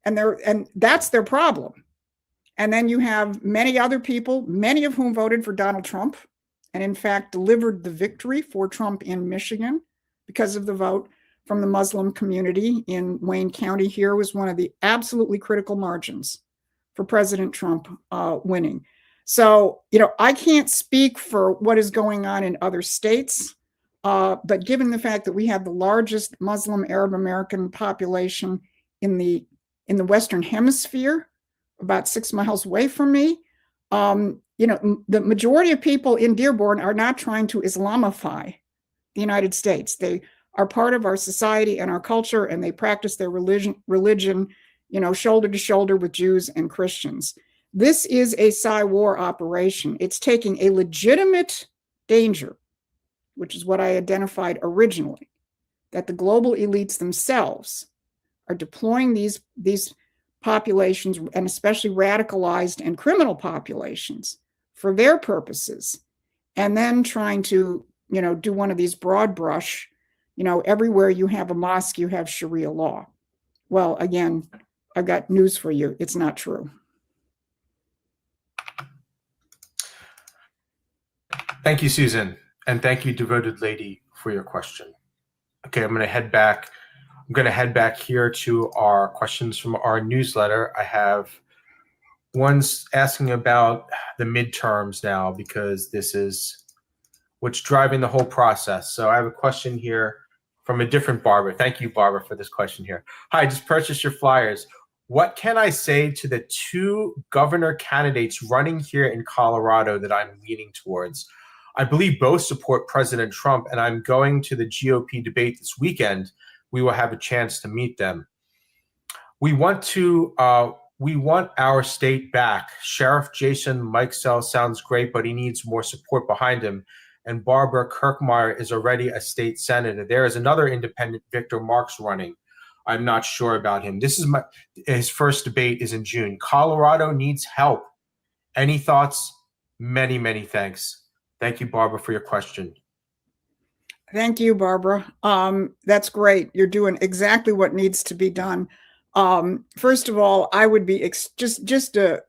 And that's their problem. And then you have many other people, many of whom voted for Donald Trump, and in fact delivered the victory for Trump in Michigan because of the vote from the Muslim community in Wayne County. Here was one of the absolutely critical margins for President Trump winning. So, I can't speak for what is going on in other states, but given the fact that we have the largest Muslim Arab American population in the Western Hemisphere, about 6 miles away from me, the majority of people in Dearborn are not trying to Islamify the United States. They are part of our society and our culture, and they practice their religion, shoulder to shoulder with Jews and Christians. This is a Psy-war operation. It's taking a legitimate danger, which is what I identified originally, that the global elites themselves are deploying these populations, and especially radicalized and criminal populations, for their purposes, and then trying to, do one of these broad brush, everywhere you have a mosque, you have Sharia law. Well, again, I've got news for you. It's not true. Thank you, Susan. And thank you, Devoted Lady, for your question. Okay, I'm going to head back. I'm going to head back here to our questions from our newsletter. I have one's asking about the midterms now, because this is what's driving the whole process. So I have a question here from a different Barbara. Thank you, Barbara, for this question here. Hi, just purchased your flyers. What can I say to the two governor candidates running here in Colorado that I'm leaning towards? I believe both support President Trump, and I'm going to the GOP debate this weekend. We will have a chance to meet them. We want our state back. Sheriff Jason Mikesell sounds great, but he needs more support behind him. And Barbara Kirkmeyer is already a state senator. There is another independent, Victor Marks, running. I'm not sure about him. His first debate is in June. Colorado needs help. Any thoughts? Many, many thanks. Thank you, Barbara, for your question. Thank you, Barbara. That's great. You're doing exactly what needs to be done. First of all, I would be just a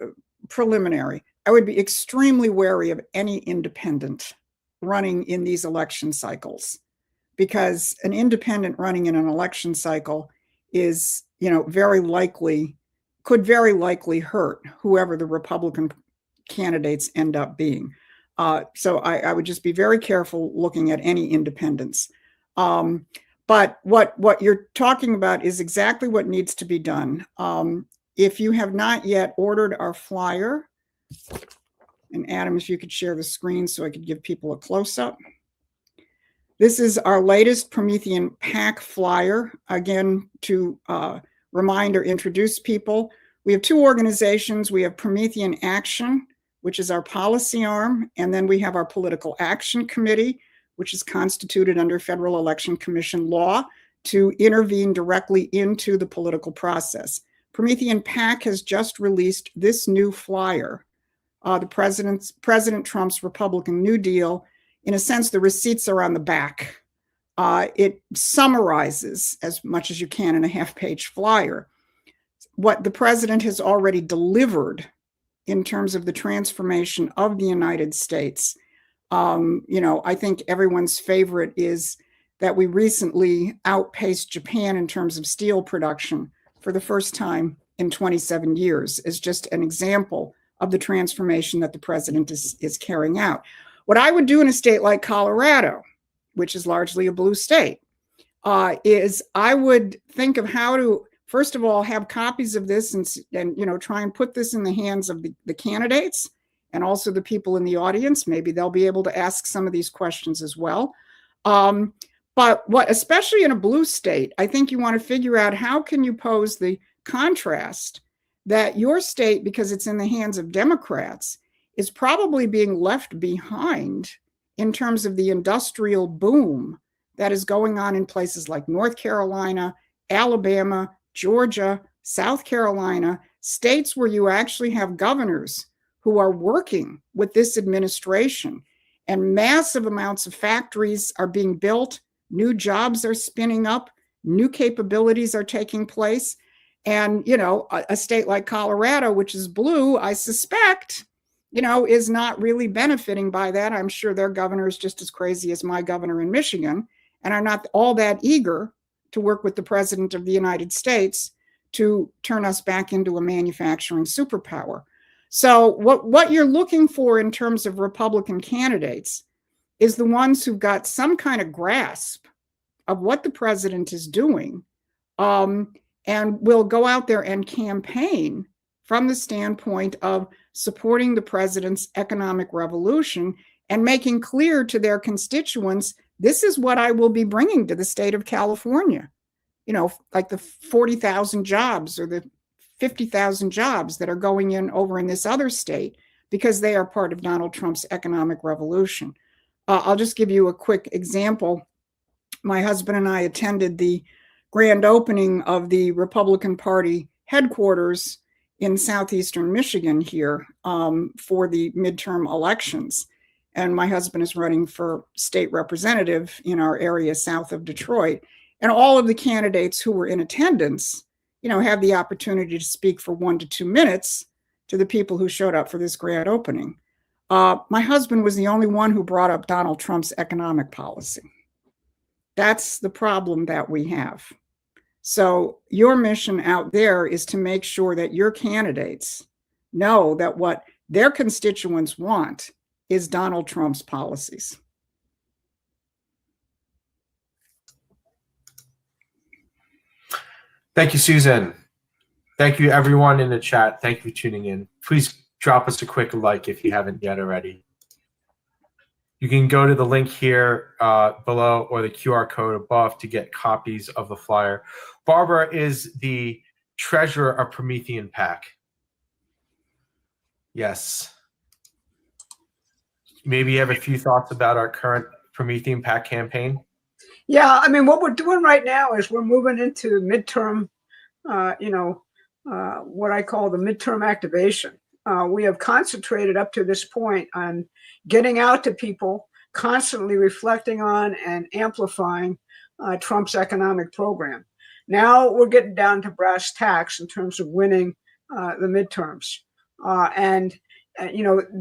preliminary. I would be extremely wary of any independent running in these election cycles, because an independent running in an election cycle is, could very likely hurt whoever the Republican candidates end up being. So I would just be very careful looking at any independents. But what you're talking about is exactly what needs to be done. If you have not yet ordered our flyer, and Adam, if you could share the screen so I could give people a close-up. This is our latest Promethean PAC flyer. Again, to remind or introduce people, we have two organizations. We have Promethean Action, which is our policy arm, and then we have our Political Action Committee, which is constituted under Federal Election Commission law to intervene directly into the political process. Promethean PAC has just released this new flyer, President Trump's Republican New Deal. In a sense, the receipts are on the back. It summarizes as much as you can in a half-page flyer what the president has already delivered in terms of the transformation of the United States. I think everyone's favorite is that we recently outpaced Japan in terms of steel production for the first time in 27 years, as just an example of the transformation that the president is carrying out. What I would do in a state like Colorado, which is largely a blue state, is I would think of how to, first of all, have copies of this and try and put this in the hands of the candidates and also the people in the audience. Maybe they'll be able to ask some of these questions as well. But especially in a blue state, I think you want to figure out how can you pose the contrast that your state, because it's in the hands of Democrats, is probably being left behind in terms of the industrial boom that is going on in places like North Carolina, Alabama, Georgia, South Carolina, states where you actually have governors who are working with this administration, and massive amounts of factories are being built, new jobs are spinning up, new capabilities are taking place. And, a state like Colorado, which is blue, I suspect, is not really benefiting by that. I'm sure their governor is just as crazy as my governor in Michigan and are not all that eager to work with the president of the United States to turn us back into a manufacturing superpower. So what you're looking for in terms of Republican candidates is the ones who've got some kind of grasp of what the president is doing, and will go out there and campaign from the standpoint of supporting the president's economic revolution and making clear to their constituents this is what I will be bringing to the state of California. You know, like the 40,000 jobs or the 50,000 jobs that are going in over in this other state because they are part of Donald Trump's economic revolution. I'll just give you a quick example. My husband and I attended the grand opening of the Republican Party headquarters in southeastern Michigan here for the midterm elections. And my husband is running for state representative in our area south of Detroit. And all of the candidates who were in attendance, you know, had the opportunity to speak for 1 to 2 minutes to the people who showed up for this grand opening. My husband was the only one who brought up Donald Trump's economic policy. That's the problem that we have. So your mission out there is to make sure that your candidates know that what their constituents want is Donald Trump's policies. Thank you, Susan. Thank you, everyone in the chat. Thank you for tuning in. Please drop us a quick like if you haven't yet already. You can go to the link here below or the QR code above to get copies of the flyer. Barbara is the treasurer of Promethean PAC. Yes. Maybe you have a few thoughts about our current Promethean PAC campaign? Yeah, I mean, what we're doing right now is we're moving into midterm, what I call the midterm activation. We have concentrated up to this point on getting out to people, constantly reflecting on and amplifying Trump's economic program. Now we're getting down to brass tacks in terms of winning the midterms.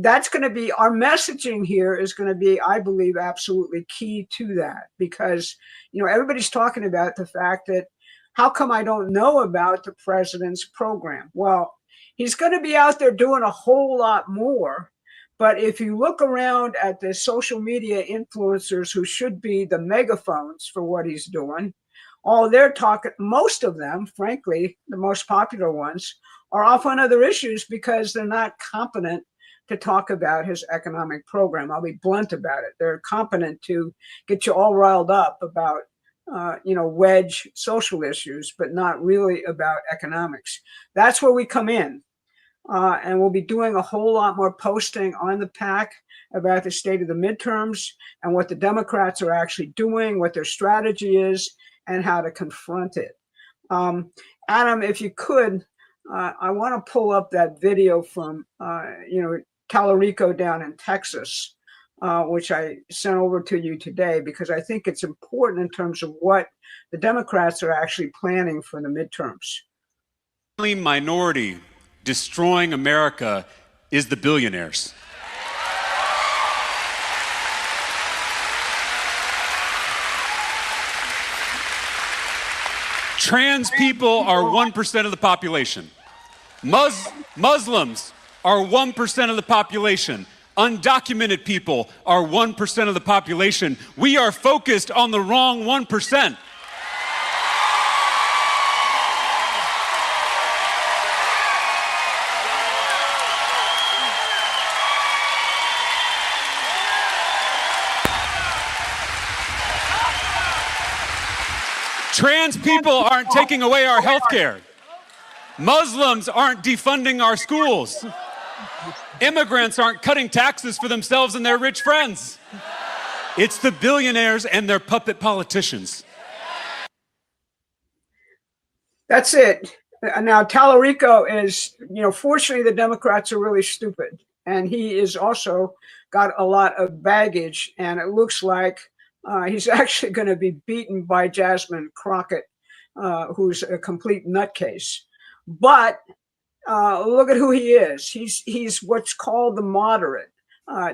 That's going to be, our messaging here is going to be, I believe, absolutely key to that, because, you know, everybody's talking about the fact that how come I don't know about the president's program? Well, he's going to be out there doing a whole lot more. But if you look around at the social media influencers who should be the megaphones for what he's doing, all they're talking, most of them, frankly, the most popular ones, are off on other issues because they're not competent to talk about his economic program. I'll be blunt about it. They're competent to get you all riled up about, wedge social issues, but not really about economics. That's where we come in. And we'll be doing a whole lot more posting on the PAC about the state of the midterms and what the Democrats are actually doing, what their strategy is, and how to confront it. Adam, if you could, I want to pull up that video from, Tallarico down in Texas, which I sent over to you today, because I think it's important in terms of what the Democrats are actually planning for the midterms. The only minority destroying America is the billionaires. Trans people are 1% of the population. Muslims are 1% of the population. Undocumented people are 1% of the population. We are focused on the wrong 1%. Trans people aren't taking away our health care. Muslims aren't defunding our schools. Immigrants aren't cutting taxes for themselves and their rich friends. It's the billionaires and their puppet politicians. That's it. Now, Tallarico is, fortunately, the Democrats are really stupid. And he is also got a lot of baggage. And it looks like he's actually going to be beaten by Jasmine Crockett, who's a complete nutcase. But look at who he is. He's what's called the moderate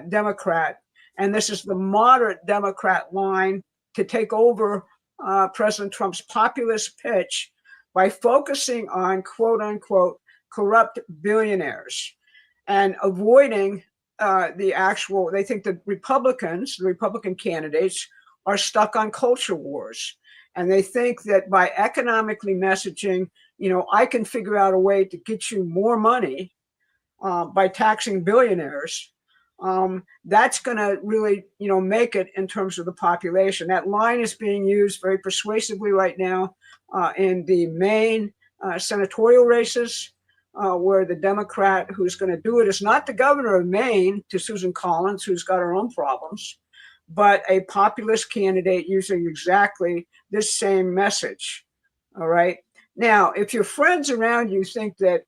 Democrat. And this is the moderate Democrat line to take over President Trump's populist pitch by focusing on, quote unquote, corrupt billionaires and avoiding they think the Republican candidates are stuck on culture wars. And they think that by economically messaging, I can figure out a way to get you more money by taxing billionaires. that's going to really, make it in terms of the population. That line is being used very persuasively right now in the Maine senatorial races, where the Democrat who's going to do it is not the governor of Maine, to Susan Collins, who's got her own problems, but a populist candidate using exactly this same message. All right. Now, if your friends around you think that,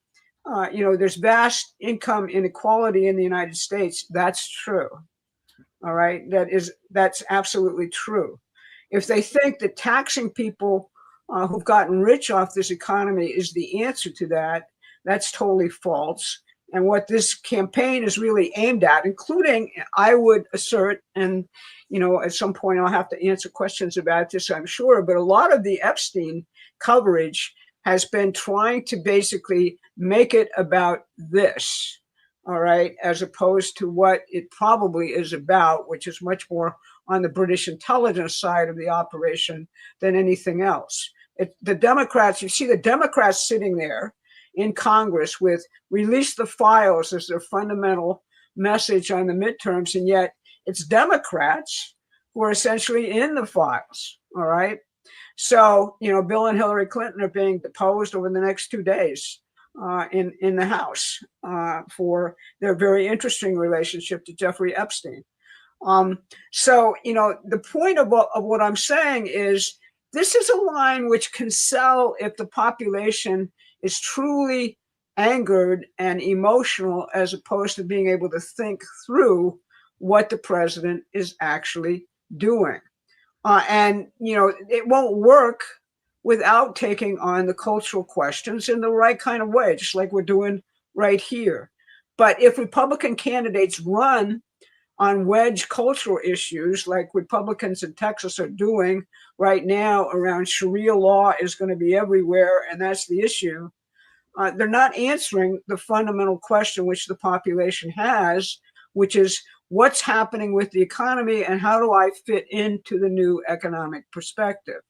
there's vast income inequality in the United States, that's true. All right. That's absolutely true. If they think that taxing people who've gotten rich off this economy is the answer to that, that's totally false. And what this campaign is really aimed at, including, I would assert, and, at some point I'll have to answer questions about this, I'm sure, but a lot of the Epstein coverage has been trying to basically make it about this, all right, as opposed to what it probably is about, which is much more on the British intelligence side of the operation than anything else. The Democrats, you see the Democrats sitting there in Congress with release the files as their fundamental message on the midterms, and yet it's Democrats who are essentially in the files, all right? So, Bill and Hillary Clinton are being deposed over the next 2 days in the House for their very interesting relationship to Jeffrey Epstein. So, the point of what I'm saying is this is a line which can sell if the population is truly angered and emotional, as opposed to being able to think through what the president is actually doing. And, it won't work without taking on the cultural questions in the right kind of way, just like we're doing right here. But if Republican candidates run on wedge cultural issues like Republicans in Texas are doing right now around Sharia law is going to be everywhere, and that's the issue, they're not answering the fundamental question which the population has, which is what's happening with the economy and how do I fit into the new economic perspective?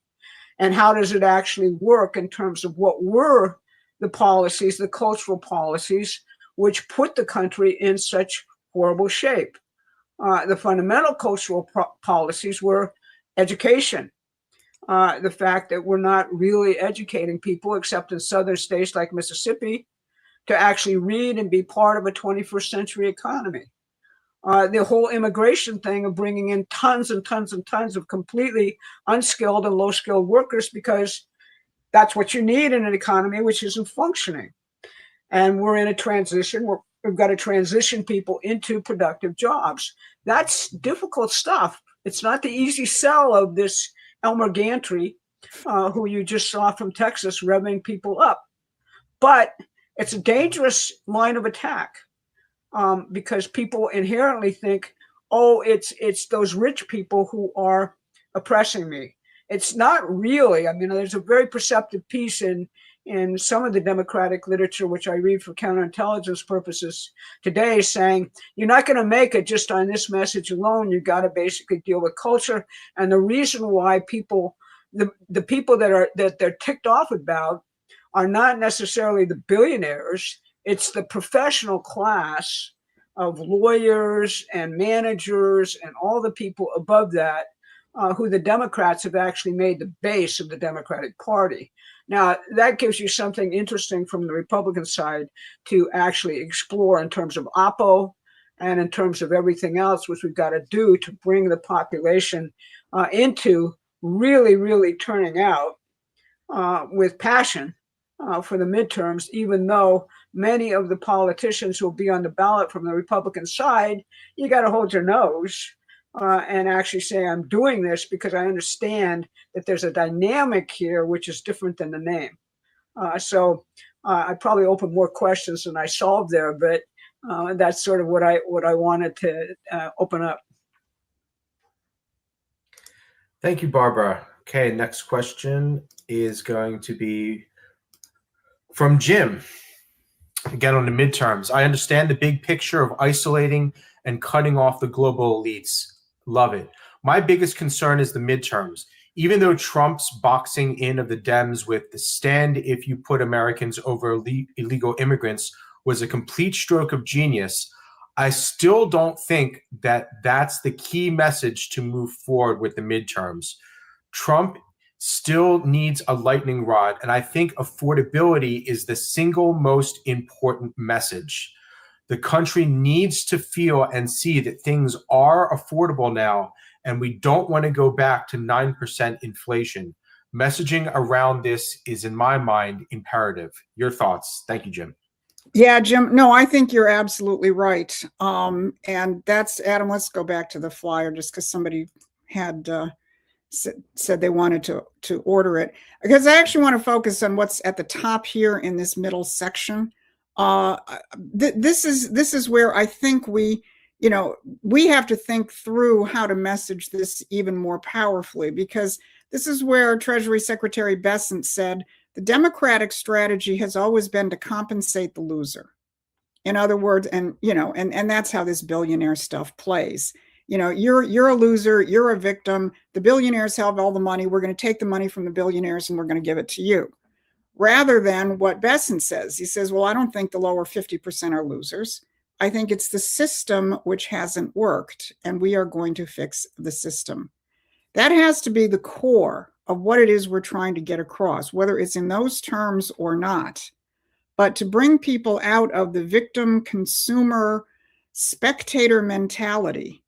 And how does it actually work in terms of what were the policies, the cultural policies, which put the country in such horrible shape? The fundamental cultural policies were education. The fact that we're not really educating people, except in southern states like Mississippi, to actually read and be part of a 21st century economy. The whole immigration thing of bringing in tons and tons and tons of completely unskilled and low-skilled workers, because that's what you need in an economy which isn't functioning. And we're in a transition. We've got to transition people into productive jobs. That's difficult stuff. It's not the easy sell of this Elmer Gantry, who you just saw from Texas, revving people up. But it's a dangerous line of attack. Because people inherently think, oh, it's those rich people who are oppressing me. It's not really. I mean, there's a very perceptive piece in some of the Democratic literature, which I read for counterintelligence purposes today, saying you're not going to make it just on this message alone. You've got to basically deal with culture. And the reason why people, the people that they're ticked off about are not necessarily the billionaires. It's the professional class of lawyers and managers and all the people above that who the Democrats have actually made the base of the Democratic Party. Now, that gives you something interesting from the Republican side to actually explore in terms of Oppo and in terms of everything else, which we've got to do to bring the population into really, really turning out with passion for the midterms, even though many of the politicians who will be on the ballot from the Republican side, you got to hold your nose and actually say, I'm doing this because I understand that there's a dynamic here which is different than the name. So I probably opened more questions than I solved there, but that's sort of what I wanted to open up. Thank you, Barbara. Okay, next question is going to be from Jim. Again, on the midterms, I understand the big picture of isolating and cutting off the global elites. Love it. My biggest concern is the midterms. Even though Trump's boxing in of the Dems with the stand if you put Americans over illegal immigrants was a complete stroke of genius, I still don't think that that's the key message to move forward with the midterms. Trump still needs a lightning rod, and I think affordability is the single most important message. The country needs to feel and see that things are affordable now, and we don't want to go back to 9% inflation. Messaging around this is, in my mind, imperative. Your thoughts? Thank you, Jim. Yeah, Jim. No, I think you're absolutely right. And that's, Adam, let's go back to the flyer just because somebody had said they wanted to order it. Because I actually want to focus on what's at the top here in this middle section. This is where I think we have to think through how to message this even more powerfully, because this is where Treasury Secretary Bessent said, the Democratic strategy has always been to compensate the loser. In other words, and that's how this billionaire stuff plays. You're a loser, you're a victim. The billionaires have all the money. We're going to take the money from the billionaires and we're going to give it to you. Rather than what Bessent says. He says, well, I don't think the lower 50% are losers. I think it's the system which hasn't worked, and we are going to fix the system. That has to be the core of what it is we're trying to get across, whether it's in those terms or not. But to bring people out of the victim, consumer, spectator mentality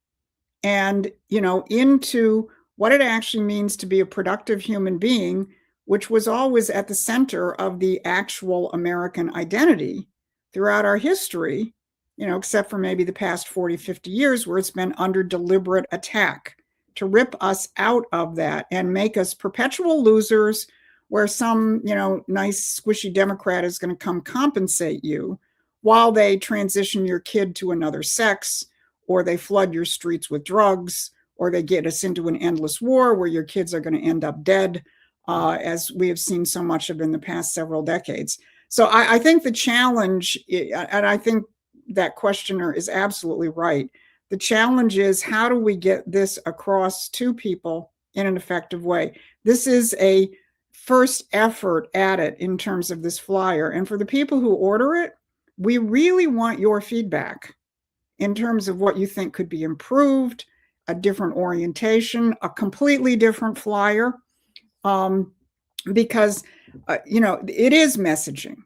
and, into what it actually means to be a productive human being, which was always at the center of the actual American identity throughout our history, except for maybe the past 40, 50 years where it's been under deliberate attack to rip us out of that and make us perpetual losers, where some, nice squishy Democrat is going to come compensate you while they transition your kid to another sex, or they flood your streets with drugs, or they get us into an endless war where your kids are going to end up dead, as we have seen so much of in the past several decades. So I think the challenge, and I think that questioner is absolutely right, the challenge is, how do we get this across to people in an effective way? This is a first effort at it in terms of this flyer. And for the people who order it, we really want your feedback in terms of what you think could be improved, a different orientation, a completely different flyer, because, it is messaging.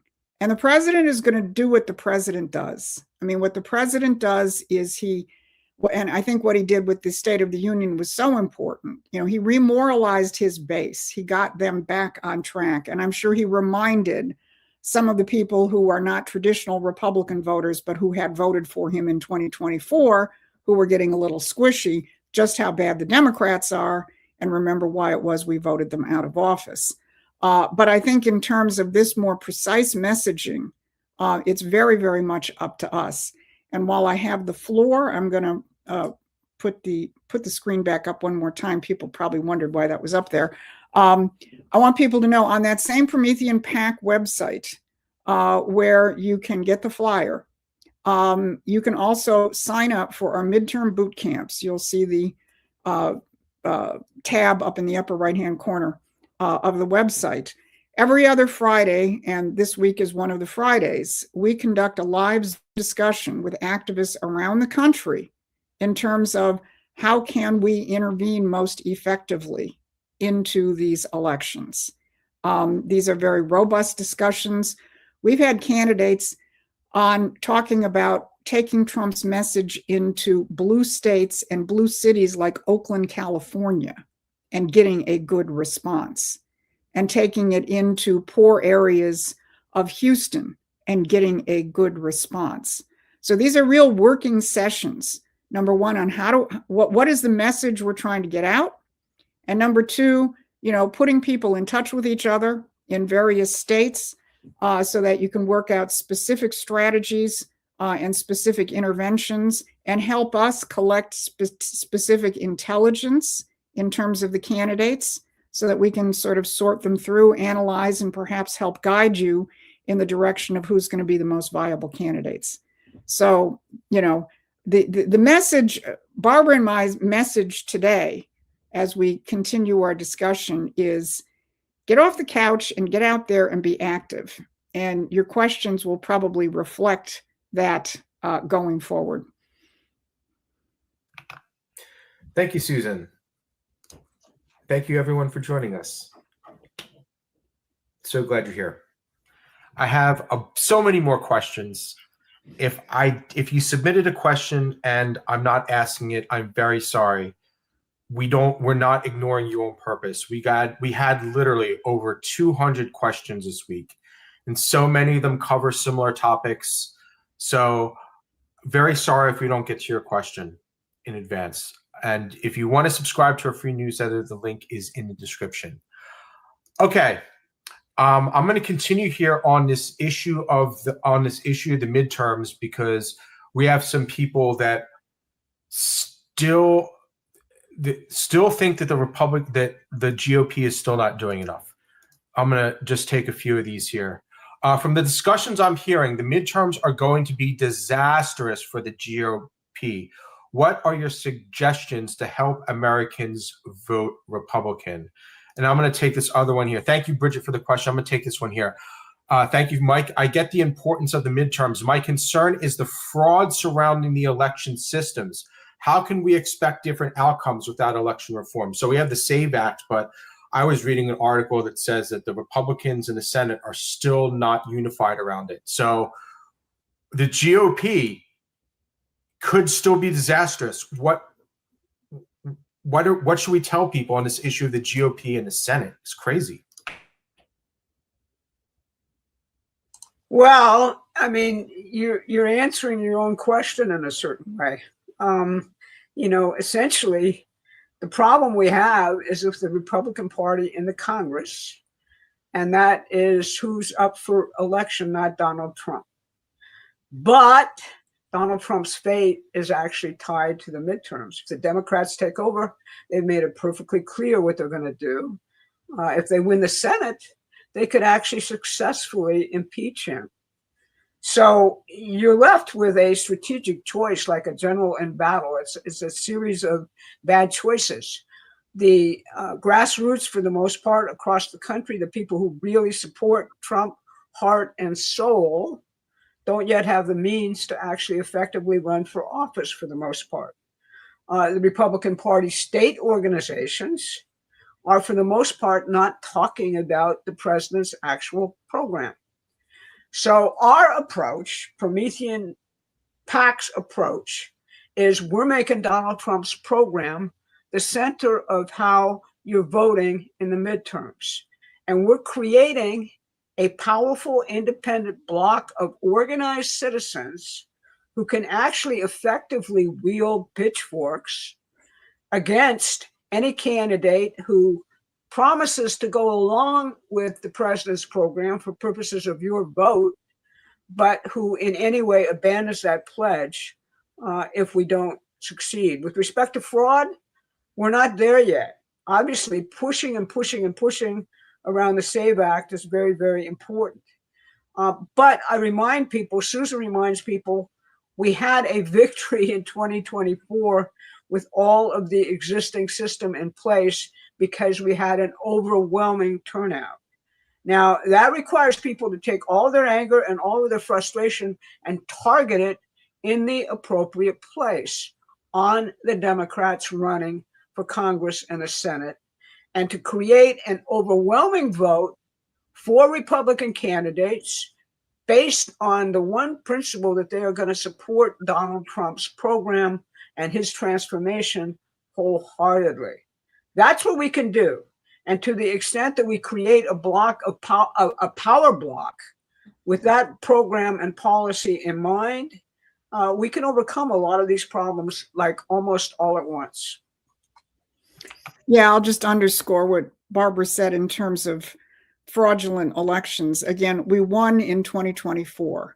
And the president is going to do what the president does. I mean, what the president does is and I think what he did with the State of the Union was so important. He remoralized his base. He got them back on track. And I'm sure he reminded some of the people who are not traditional Republican voters, but who had voted for him in 2024, who were getting a little squishy, just how bad the Democrats are, and remember why it was we voted them out of office. But I think in terms of this more precise messaging, it's very, very much up to us. And while I have the floor, I'm going to put the screen back up one more time. People probably wondered why that was up there. I want people to know on that same Promethean PAC website, where you can get the flyer, you can also sign up for our midterm boot camps. You'll see the tab up in the upper right-hand corner of the website. Every other Friday, and this week is one of the Fridays, we conduct a live discussion with activists around the country in terms of how can we intervene most effectively into these elections. These are very robust discussions. We've had candidates on talking about taking Trump's message into blue states and blue cities like Oakland, California, and getting a good response, and taking it into poor areas of Houston and getting a good response. So these are real working sessions. Number one, on what is the message we're trying to get out? And number two, putting people in touch with each other in various states, so that you can work out specific strategies and specific interventions, and help us collect specific intelligence in terms of the candidates, so that we can sort of sort them through, analyze, and perhaps help guide you in the direction of who's going to be the most viable candidates. So, the message, Barbara and my message today, as we continue our discussion, is get off the couch and get out there and be active. And your questions will probably reflect that going forward. Thank you, Susan. Thank you, everyone, for joining us. So glad you're here. I have so many more questions. If you submitted a question and I'm not asking it, I'm very sorry. We're not ignoring you on purpose. We had literally over 200 questions this week, and so many of them cover similar topics. So very sorry if we don't get to your question in advance. And if you want to subscribe to our free newsletter, the link is in the description. Okay. I'm going to continue here on this issue of the midterms, because we have some people that still think that the GOP is still not doing enough. I'm going to just take a few of these here. From the discussions I'm hearing, the midterms are going to be disastrous for the GOP. What are your suggestions to help Americans vote Republican? And I'm going to take this other one here. Thank you, Bridget, for the question. I'm going to take this one here. Thank you, Mike. I get the importance of the midterms. My concern is the fraud surrounding the election systems. How can we expect different outcomes without election reform? So we have the SAVE Act, but I was reading an article that says that the Republicans in the Senate are still not unified around it. So the GOP could still be disastrous. What should we tell people on this issue of the GOP and the Senate? It's crazy. Well, I mean, you're answering your own question in a certain way. Essentially, the problem we have is with the Republican Party in the Congress, and that is who's up for election, not Donald Trump. But Donald Trump's fate is actually tied to the midterms. If the Democrats take over, they've made it perfectly clear what they're going to do. If they win the Senate, they could actually successfully impeach him. So you're left with a strategic choice, like a general in battle. It's a series of bad choices. The grassroots, for the most part, across the country, the people who really support Trump heart and soul, don't yet have the means to actually effectively run for office for the most part. The Republican Party state organizations are, for the most part, not talking about the president's actual program. So our approach, Promethean PAC's approach, is we're making Donald Trump's program the center of how you're voting in the midterms. And we're creating a powerful independent bloc of organized citizens who can actually effectively wield pitchforks against any candidate who promises to go along with the president's program for purposes of your vote, but who in any way abandons that pledge if we don't succeed. With respect to fraud, we're not there yet. Obviously, pushing around the SAVE Act is very, very important. But I remind people, Susan reminds people, we had a victory in 2024 with all of the existing system in place because we had an overwhelming turnout. Now, that requires people to take all their anger and all of their frustration and target it in the appropriate place on the Democrats running for Congress and the Senate, and to create an overwhelming vote for Republican candidates based on the one principle that they are going to support Donald Trump's program and his transformation wholeheartedly. That's what we can do. And to the extent that we create a block of a power block with that program and policy in mind, we can overcome a lot of these problems like almost all at once. Yeah, I'll just underscore what Barbara said in terms of fraudulent elections. Again, we won in 2024.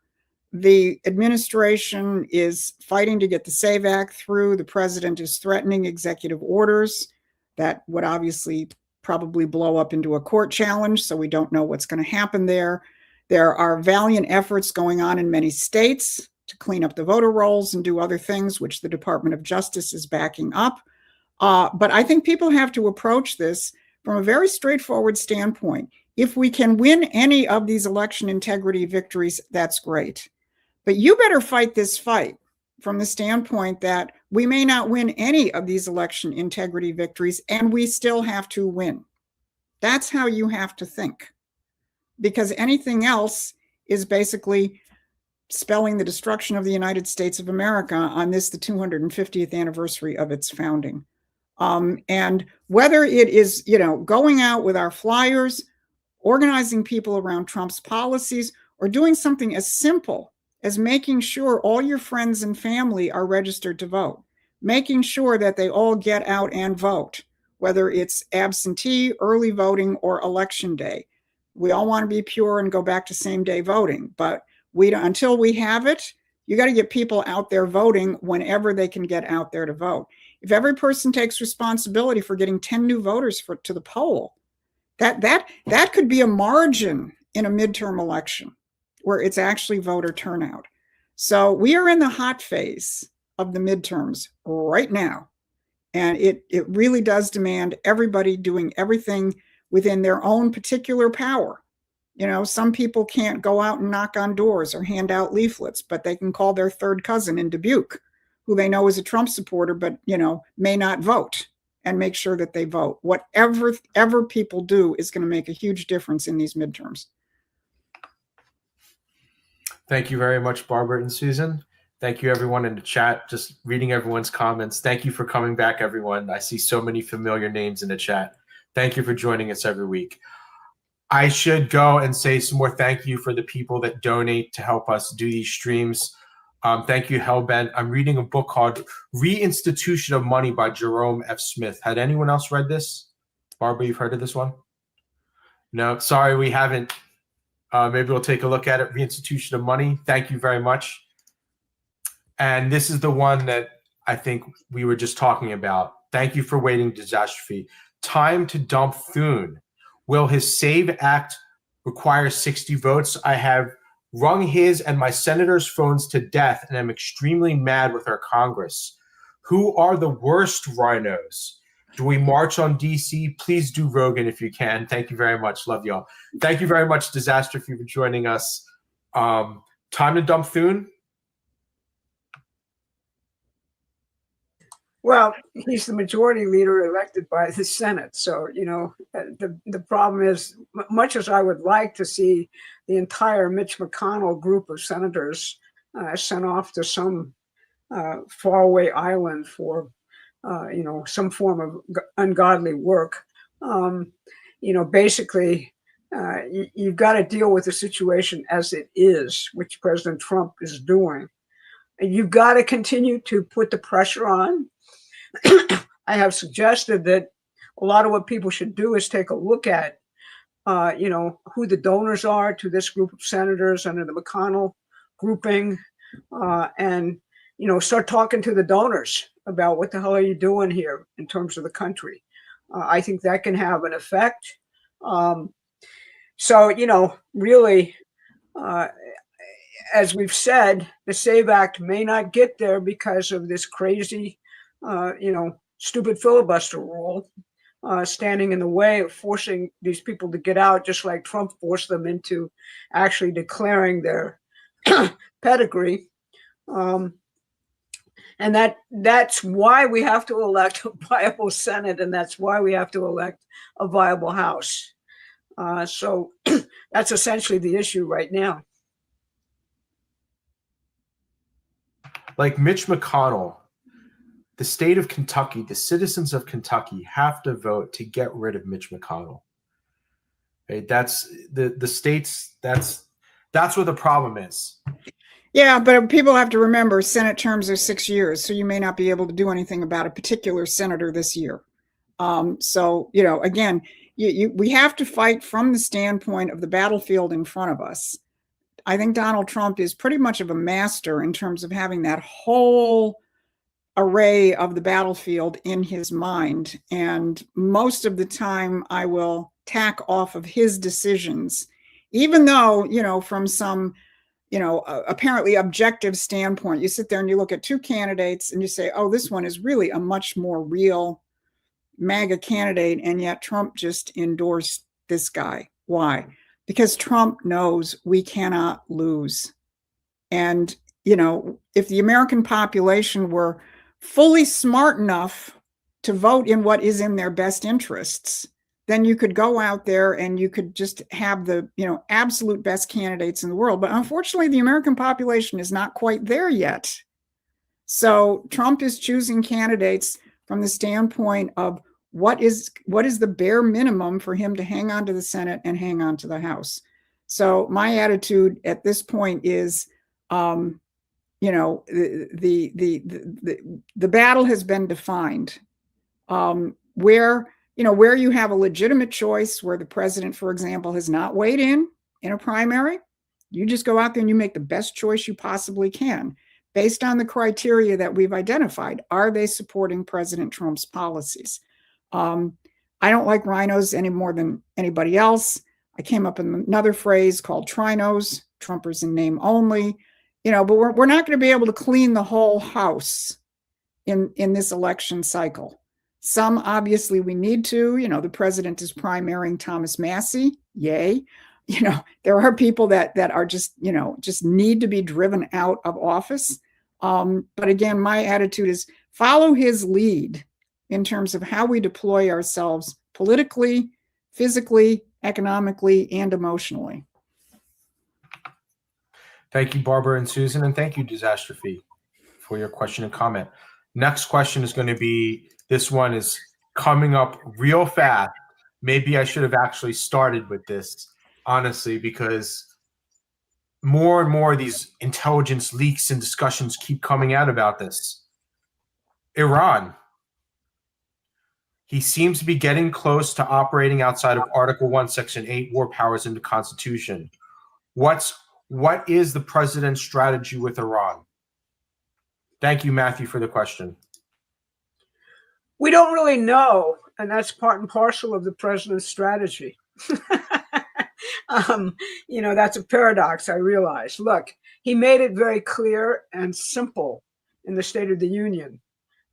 The administration is fighting to get the SAVE Act through. The president is threatening executive orders that would obviously probably blow up into a court challenge, so we don't know what's going to happen there. There are valiant efforts going on in many states to clean up the voter rolls and do other things, which the Department of Justice is backing up. But I think people have to approach this from a very straightforward standpoint. If we can win any of these election integrity victories, that's great. But you better fight this fight. from the standpoint that we may not win any of these election integrity victories, and we still have to win. That's how you have to think, because anything else is basically spelling the destruction of the United States of America on this, the 250th anniversary of its founding. And whether it is, going out with our flyers, organizing people around Trump's policies, or doing something as simple as making sure all your friends and family are registered to vote, making sure that they all get out and vote, whether it's absentee, early voting, or election day. We all want to be pure and go back to same-day voting, but until we have it, you got to get people out there voting whenever they can get out there to vote. If every person takes responsibility for getting 10 new voters to the poll, that could be a margin in a midterm election where it's actually voter turnout. So we are in the hot phase of the midterms right now. And it really does demand everybody doing everything within their own particular power. Some people can't go out and knock on doors or hand out leaflets, but they can call their third cousin in Dubuque, who they know is a Trump supporter, but, may not vote, and make sure that they vote. Whatever people do is going to make a huge difference in these midterms. Thank you very much, Barbara and Susan. Thank you, everyone in the chat. Just reading everyone's comments. Thank you for coming back, everyone. I see so many familiar names in the chat. Thank you for joining us every week. I should go and say some more thank you for the people that donate to help us do these streams. Thank you, Hellbent. I'm reading a book called Reinstitution of Money by Jerome F. Smith. Had anyone else read this? Barbara, you've heard of this one? No, sorry, we haven't. Maybe we'll take a look at it. Reinstitution of Money. Thank you very much. And this is the one that I think we were just talking about. Thank you for waiting, Disastrophe. Time to dump Thune. Will his SAVE Act require 60 votes? I have wrung his and my senators' phones to death, and I'm extremely mad with our Congress. Who are the worst rhinos? Do we march on DC? Please do Rogan if you can. Thank you very much. Love y'all. Thank you very much, Disastrophe, for joining us. Time to dump Thune? Well, he's the majority leader elected by the Senate. So, the problem is, much as I would like to see the entire Mitch McConnell group of senators sent off to some faraway island for, some form of ungodly work, basically, you've got to deal with the situation as it is, which President Trump is doing. And you've got to continue to put the pressure on. I have suggested that a lot of what people should do is take a look at, who the donors are to this group of senators under the McConnell grouping, and, start talking to the donors about what the hell are you doing here in terms of the country. I think that can have an effect. So, really, as we've said, the SAVE Act may not get there because of this crazy stupid filibuster rule standing in the way of forcing these people to get out, just like Trump forced them into actually declaring their pedigree. And that's why we have to elect a viable Senate, and that's why we have to elect a viable House. So that's essentially the issue right now. Like Mitch McConnell, the state of Kentucky, the citizens of Kentucky have to vote to get rid of Mitch McConnell. Okay, that's the states. That's what the problem is. Yeah, but people have to remember Senate terms are 6 years, so you may not be able to do anything about a particular senator this year. So, again, we have to fight from the standpoint of the battlefield in front of us. I think Donald Trump is pretty much of a master in terms of having that whole array of the battlefield in his mind. And most of the time I will tack off of his decisions, even though, from some, apparently objective standpoint, you sit there and you look at two candidates and you say, oh, this one is really a much more real MAGA candidate. And yet Trump just endorsed this guy. Why? Because Trump knows we cannot lose. And if the American population were fully smart enough to vote in what is in their best interests, then you could go out there and you could just have the, absolute best candidates in the world. But unfortunately, the American population is not quite there yet. So Trump is choosing candidates from the standpoint of what is the bare minimum for him to hang on to the Senate and hang on to the House. So my attitude at this point is, the battle has been defined. Where you have a legitimate choice, where the president, for example, has not weighed in a primary, you just go out there and you make the best choice you possibly can based on the criteria that we've identified. Are they supporting President Trump's policies? I don't like rhinos any more than anybody else. I came up with another phrase called trinos, Trumpers in name only, but we're not going to be able to clean the whole house in this election cycle. Some obviously we need to, the president is primarying Thomas Massie. Yay. There are people that are just need to be driven out of office. But again, my attitude is follow his lead in terms of how we deploy ourselves politically, physically, economically, and emotionally. Thank you, Barbara and Susan, and thank you, Disastrophe, for your question and comment. Next question is going to be, this one is coming up real fast. Maybe I should have actually started with this, honestly, because more and more of these intelligence leaks and discussions keep coming out about this. Iran. He seems to be getting close to operating outside of Article 1, Section 8, war powers in the Constitution. What is the president's strategy with Iran? Thank you, Matthew, for the question. We don't really know, and that's part and parcel of the president's strategy. That's a paradox, I realize. Look, he made it very clear and simple in the State of the Union.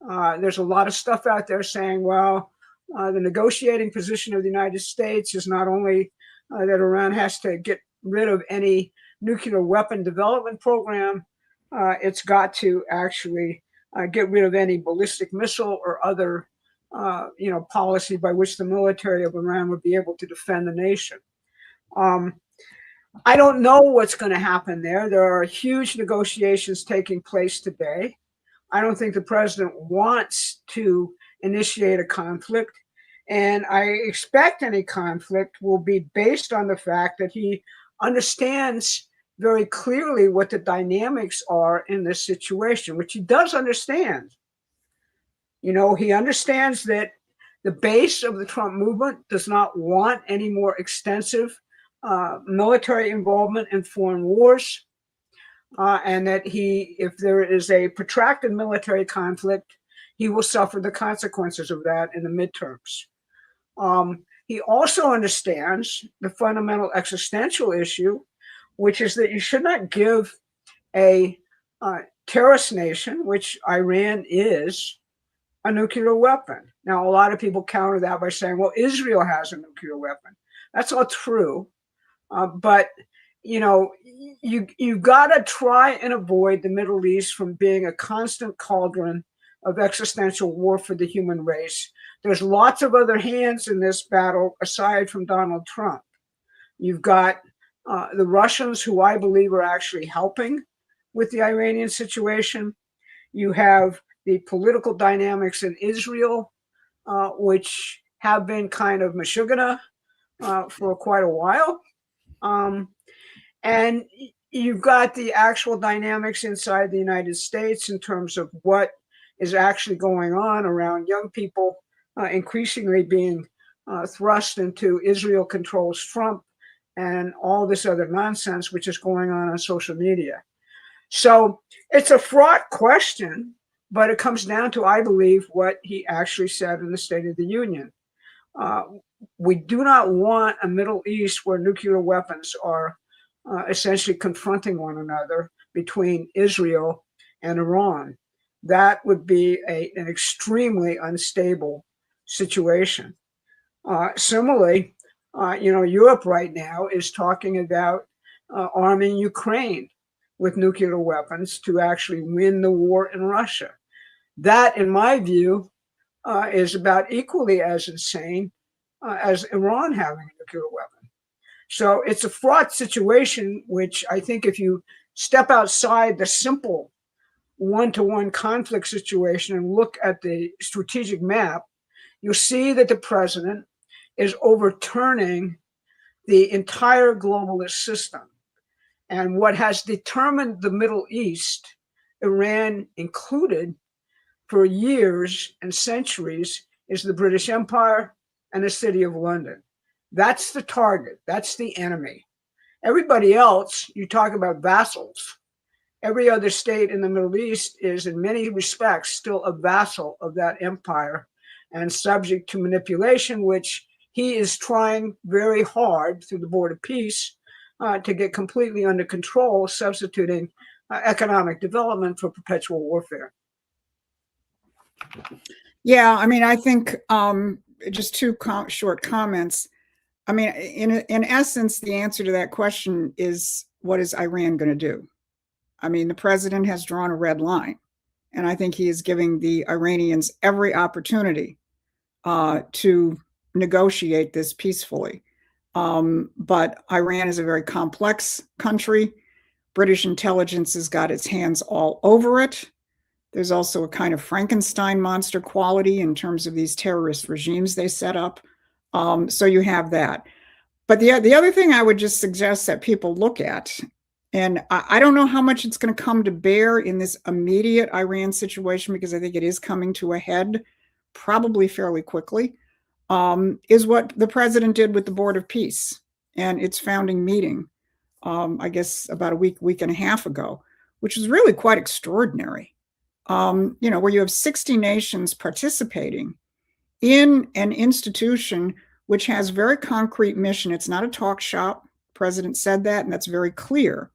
There's a lot of stuff out there saying, well, the negotiating position of the United States is not only that Iran has to get rid of any nuclear weapon development program, it's got to actually get rid of any ballistic missile or other, policy by which the military of Iran would be able to defend the nation. I don't know what's going to happen there. There are huge negotiations taking place today. I don't think the president wants to initiate a conflict, and I expect any conflict will be based on the fact that he understands very clearly what the dynamics are in this situation, which he does understand. He understands that the base of the Trump movement does not want any more extensive military involvement in foreign wars, and that if there is a protracted military conflict, he will suffer the consequences of that in the midterms. He also understands the fundamental existential issue, which is that you should not give a terrorist nation, which Iran is, a nuclear weapon. Now, a lot of people counter that by saying, well, Israel has a nuclear weapon. That's all true. But, you got to try and avoid the Middle East from being a constant cauldron of existential war for the human race. There's lots of other hands in this battle aside from Donald Trump. You've got the Russians, who I believe are actually helping with the Iranian situation. You have the political dynamics in Israel, which have been kind of mashugana for quite a while. And you've got the actual dynamics inside the United States in terms of what is actually going on around young people increasingly being thrust into Israel controls Trump and all this other nonsense which is going on social media. So it's a fraught question, but it comes down to, I believe, what he actually said in the State of the Union. We do not want a Middle East where nuclear weapons are essentially confronting one another between Israel and Iran. That would be an extremely unstable situation. Similarly, Europe right now is talking about arming Ukraine. with nuclear weapons to actually win the war in Russia. That, in my view, is about equally as insane as Iran having a nuclear weapon. So it's a fraught situation, which I think if you step outside the simple one-to-one conflict situation and look at the strategic map, you'll see that the president is overturning the entire globalist system. And what has determined the Middle East, Iran included, for years and centuries, is the British Empire and the City of London. That's the target. That's the enemy. Everybody else, you talk about vassals. Every other state in the Middle East is, in many respects, still a vassal of that empire and subject to manipulation, which he is trying very hard through the Board of Peace to get completely under control, substituting economic development for perpetual warfare. Yeah, I mean, I think just two short comments. I mean, in essence, the answer to that question is, what is Iran going to do? I mean, the president has drawn a red line, and I think he is giving the Iranians every opportunity to negotiate this peacefully. But Iran is a very complex country. British intelligence has got its hands all over it. There's also a kind of Frankenstein monster quality in terms of these terrorist regimes they set up. So you have that. But the other thing I would just suggest that people look at, and I don't know how much it's going to come to bear in this immediate Iran situation, because I think it is coming to a head probably fairly quickly, is what the president did with the Board of Peace and its founding meeting, I guess about a week and a half ago, which was really quite extraordinary. Where you have 60 nations participating in an institution which has very concrete mission. It's not a talk shop. The president said that, and that's very clear.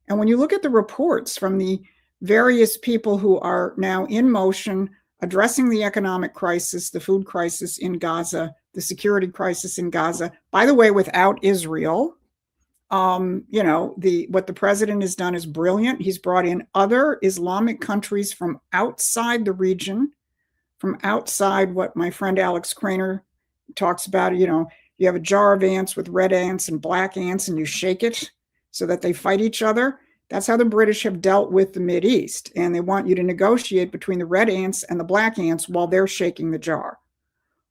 And when you look at the reports from the various people who are now in motion addressing the economic crisis, the food crisis in Gaza, the security crisis in Gaza, by the way, without Israel, what the president has done is brilliant. He's brought in other Islamic countries from outside the region, from outside what my friend Alex Craner talks about. You have a jar of ants with red ants and black ants, and you shake it so that they fight each other. That's how the British have dealt with the Mideast. And they want you to negotiate between the red ants and the black ants while they're shaking the jar.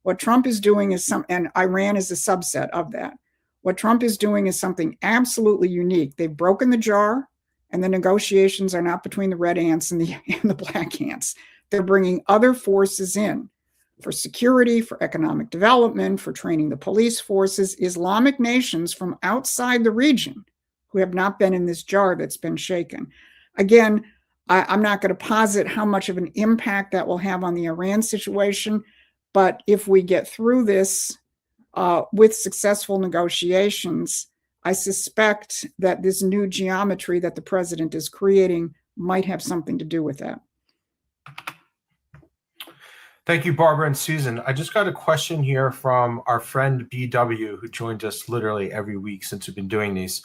What Trump is doing is and Iran is a subset of that. What Trump is doing is something absolutely unique. They've broken the jar, and the negotiations are not between the red ants and the black ants. They're bringing other forces in for security, for economic development, for training the police forces, Islamic nations from outside the region who have not been in this jar that's been shaken. Again, I'm not going to posit how much of an impact that will have on the Iran situation, but if we get through this with successful negotiations, I suspect that this new geometry that the president is creating might have something to do with that. Thank you, Barbara and Susan. I just got a question here from our friend BW, who joined us literally every week since we've been doing these.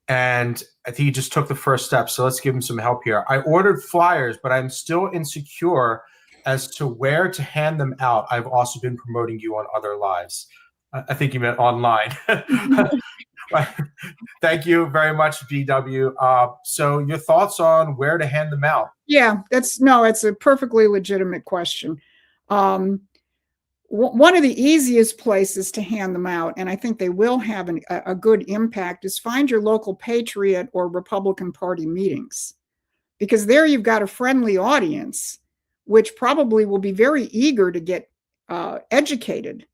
And I think he just took the first step. So let's give him some help here. I ordered flyers, but I'm still insecure as to where to hand them out. I've also been promoting you on other lives. I think you meant online. Thank you very much, BW. So your thoughts on where to hand them out? Yeah, it's a perfectly legitimate question. One of the easiest places to hand them out, and I think they will have a good impact, is find your local Patriot or Republican Party meetings, because there you've got a friendly audience, which probably will be very eager to get educated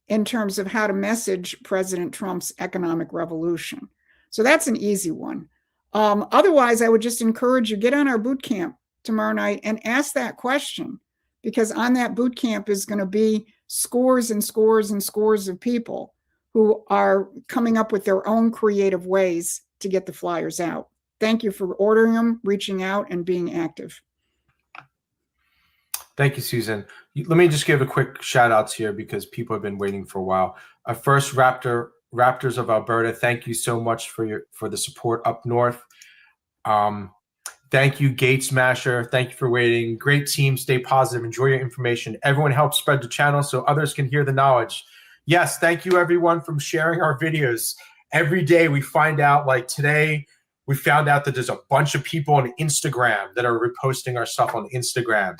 in terms of how to message President Trump's economic revolution. So that's an easy one. Otherwise, I would just encourage you, get on our boot camp tomorrow night and ask that question, because on that boot camp is going to be scores and scores and scores of people who are coming up with their own creative ways to get the flyers out. Thank you for ordering them, reaching out, and being active. Thank you, Susan. Let me just give a quick shout outs here because people have been waiting for a while. First, Raptors of Alberta, thank you so much for the support up north. Thank you, Gate Smasher. Thank you for waiting. Great team. Stay positive. Enjoy your information. Everyone help spread the channel so others can hear the knowledge. Yes, thank you, everyone, for sharing our videos. Every day we find out, like today, we found out that there's a bunch of people on Instagram that are reposting our stuff on Instagram.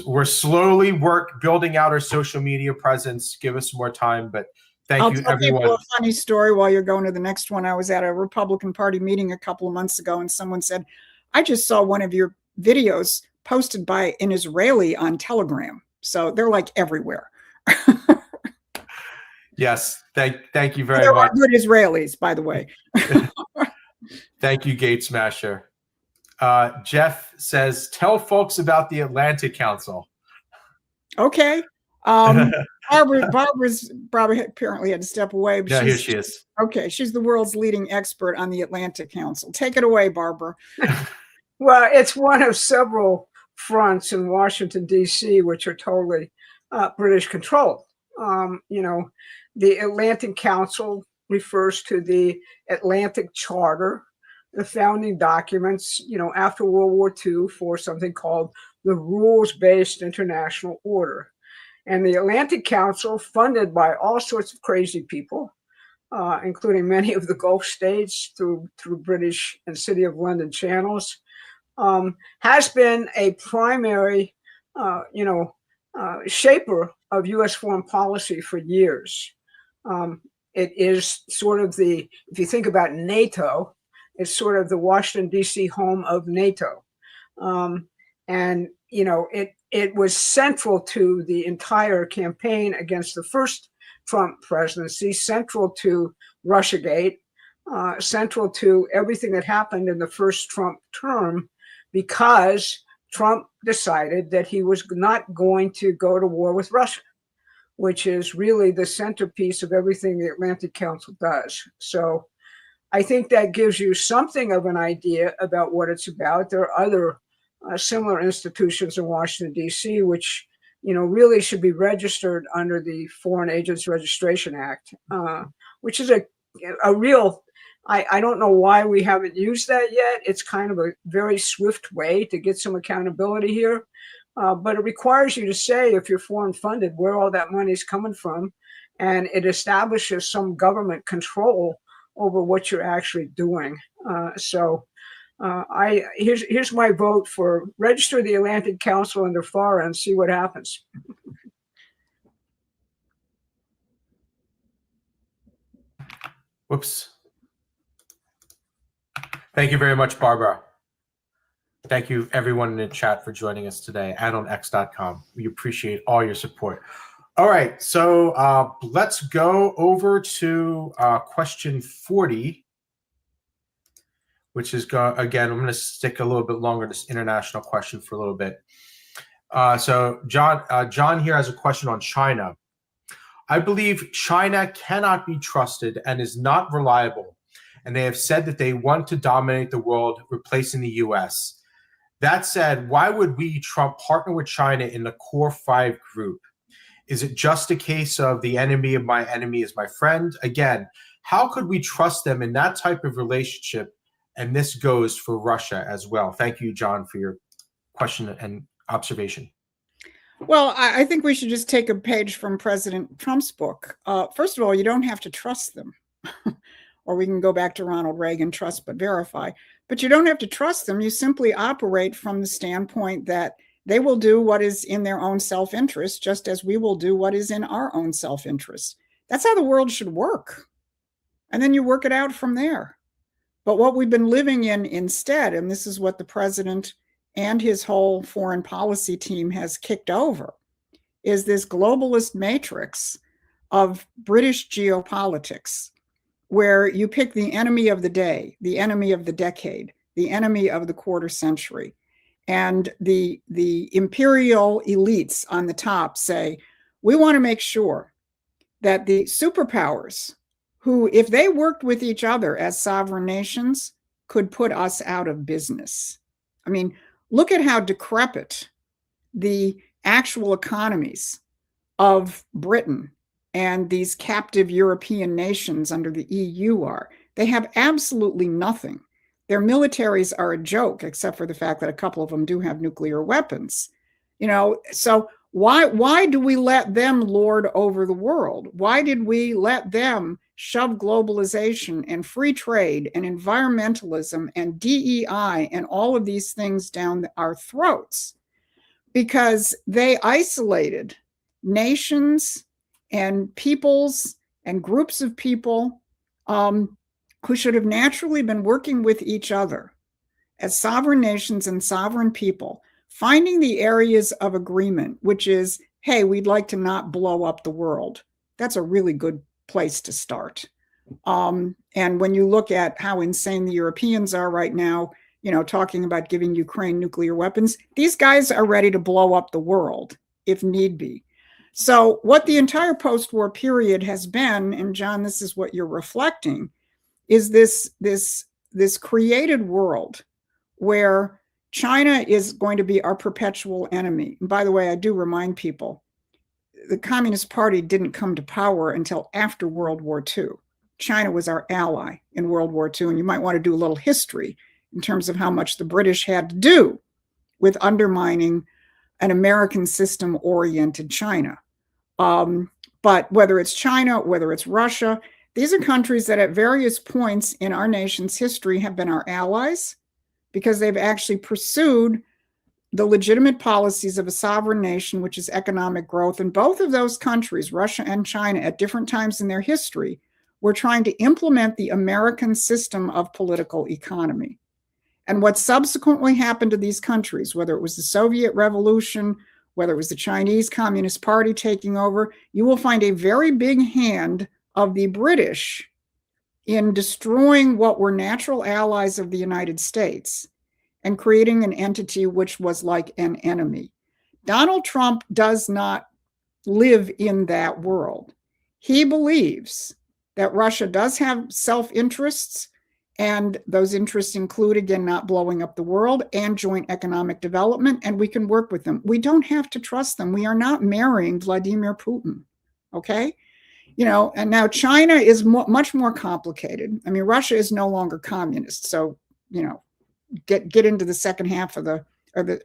We're slowly building out our social media presence. Give us more time, but thank you, tell everyone. people a funny story while you're going to the next one. I was at a Republican Party meeting a couple of months ago, and someone said, I just saw one of your videos posted by an Israeli on Telegram. So they're like everywhere. Yes, thank you very much. Good Israelis, by the way. Thank you, Gate Smasher. Jeff says, tell folks about the Atlantic Council. Okay. Barbara apparently had to step away. But yeah, here she is. Okay, she's the world's leading expert on the Atlantic Council. Take it away, Barbara. Well, it's one of several fronts in Washington, D.C., which are totally British controlled. The Atlantic Council refers to the Atlantic Charter, the founding documents, after World War II for something called the Rules-Based International Order. And the Atlantic Council, funded by all sorts of crazy people, including many of the Gulf states through British and City of London channels, has been a primary, shaper of U.S. foreign policy for years. It is sort of if you think about NATO, it's sort of the Washington, D.C. home of NATO. It was central to the entire campaign against the first Trump presidency, central to Russiagate, central to everything that happened in the first Trump term, because Trump decided that he was not going to go to war with Russia, which is really the centerpiece of everything the Atlantic Council does. So I think that gives you something of an idea about what it's about. There are other similar institutions in Washington, D.C., which really should be registered under the Foreign Agents Registration Act, which is a real, I don't know why we haven't used that yet. It's kind of a very swift way to get some accountability here. But it requires you to say, if you're foreign funded, where all that money is coming from. And it establishes some government control over what you're actually doing. Here's my vote for register the Atlantic Council under FARA and see what happens. Whoops. Thank you very much, Barbara. Thank you, everyone in the chat, for joining us today and on x.com. We appreciate all your support. All right, so let's go over to question 40, which is, again, I'm going to stick a little bit longer, this international question for a little bit. So John here has a question on China. I believe China cannot be trusted and is not reliable, and they have said that they want to dominate the world, replacing the U.S. That said, why would we, Trump, partner with China in the Core 5 group? Is it just a case of the enemy of my enemy is my friend? Again, how could we trust them in that type of relationship? And this goes for Russia as well. Thank you, John, for your question and observation. Well, I think we should just take a page from President Trump's book. First of all, you don't have to trust them. Or we can go back to Ronald Reagan, trust but verify. But you don't have to trust them. You simply operate from the standpoint that they will do what is in their own self-interest, just as we will do what is in our own self-interest. That's how the world should work. And then you work it out from there. But what we've been living in instead, and this is what the president and his whole foreign policy team has kicked over, is this globalist matrix of British geopolitics, where you pick the enemy of the day, the enemy of the decade, the enemy of the quarter century. And the imperial elites on the top say, we want to make sure that the superpowers, who, if they worked with each other as sovereign nations, could put us out of business. I mean, look at how decrepit the actual economies of Britain and these captive European nations under the EU are. They have absolutely nothing. Their militaries are a joke, except for the fact that a couple of them do have nuclear weapons. So why do we let them lord over the world? Why did we let them shove globalization and free trade and environmentalism and DEI and all of these things down our throats? Because they isolated nations and peoples and groups of people who should have naturally been working with each other as sovereign nations and sovereign people, finding the areas of agreement, which is, hey, we'd like to not blow up the world. That's a really good place to start. And when you look at how insane the Europeans are right now, talking about giving Ukraine nuclear weapons, these guys are ready to blow up the world if need be. So what the entire post-war period has been, and John, this is what you're reflecting, is this created world where China is going to be our perpetual enemy. And by the way, I do remind people, the Communist Party didn't come to power until after World War II. China was our ally in World War II, and you might want to do a little history in terms of how much the British had to do with undermining an American system-oriented China. But whether it's China, whether it's Russia, these are countries that at various points in our nation's history have been our allies because they've actually pursued the legitimate policies of a sovereign nation, which is economic growth. And both of those countries, Russia and China, at different times in their history, were trying to implement the American system of political economy. And what subsequently happened to these countries, whether it was the Soviet Revolution, whether it was the Chinese Communist Party taking over, you will find a very big hand of the British in destroying what were natural allies of the United States and creating an entity which was like an enemy. Donald Trump does not live in that world. He believes that Russia does have self-interests, and those interests include, again, not blowing up the world and joint economic development, and we can work with them. We don't have to trust them. We are not marrying Vladimir Putin, okay? And now China is much more complicated. I mean, Russia is no longer communist, so, get into the second half of the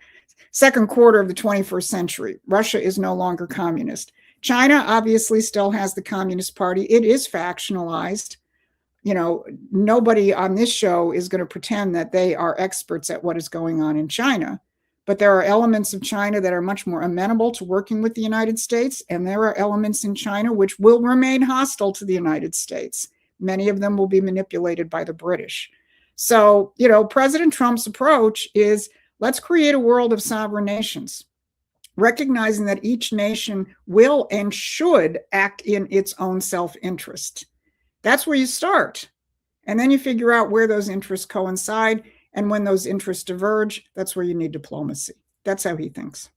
second quarter of the 21st century. Russia is no longer communist. China obviously still has the Communist Party. It is factionalized. Nobody on this show is going to pretend that they are experts at what is going on in China, but there are elements of China that are much more amenable to working with the United States, and there are elements in China which will remain hostile to the United States. Many of them will be manipulated by the British. So, President Trump's approach is, let's create a world of sovereign nations, recognizing that each nation will and should act in its own self-interest. That's where you start. And then you figure out where those interests coincide. And when those interests diverge, that's where you need diplomacy. That's how he thinks.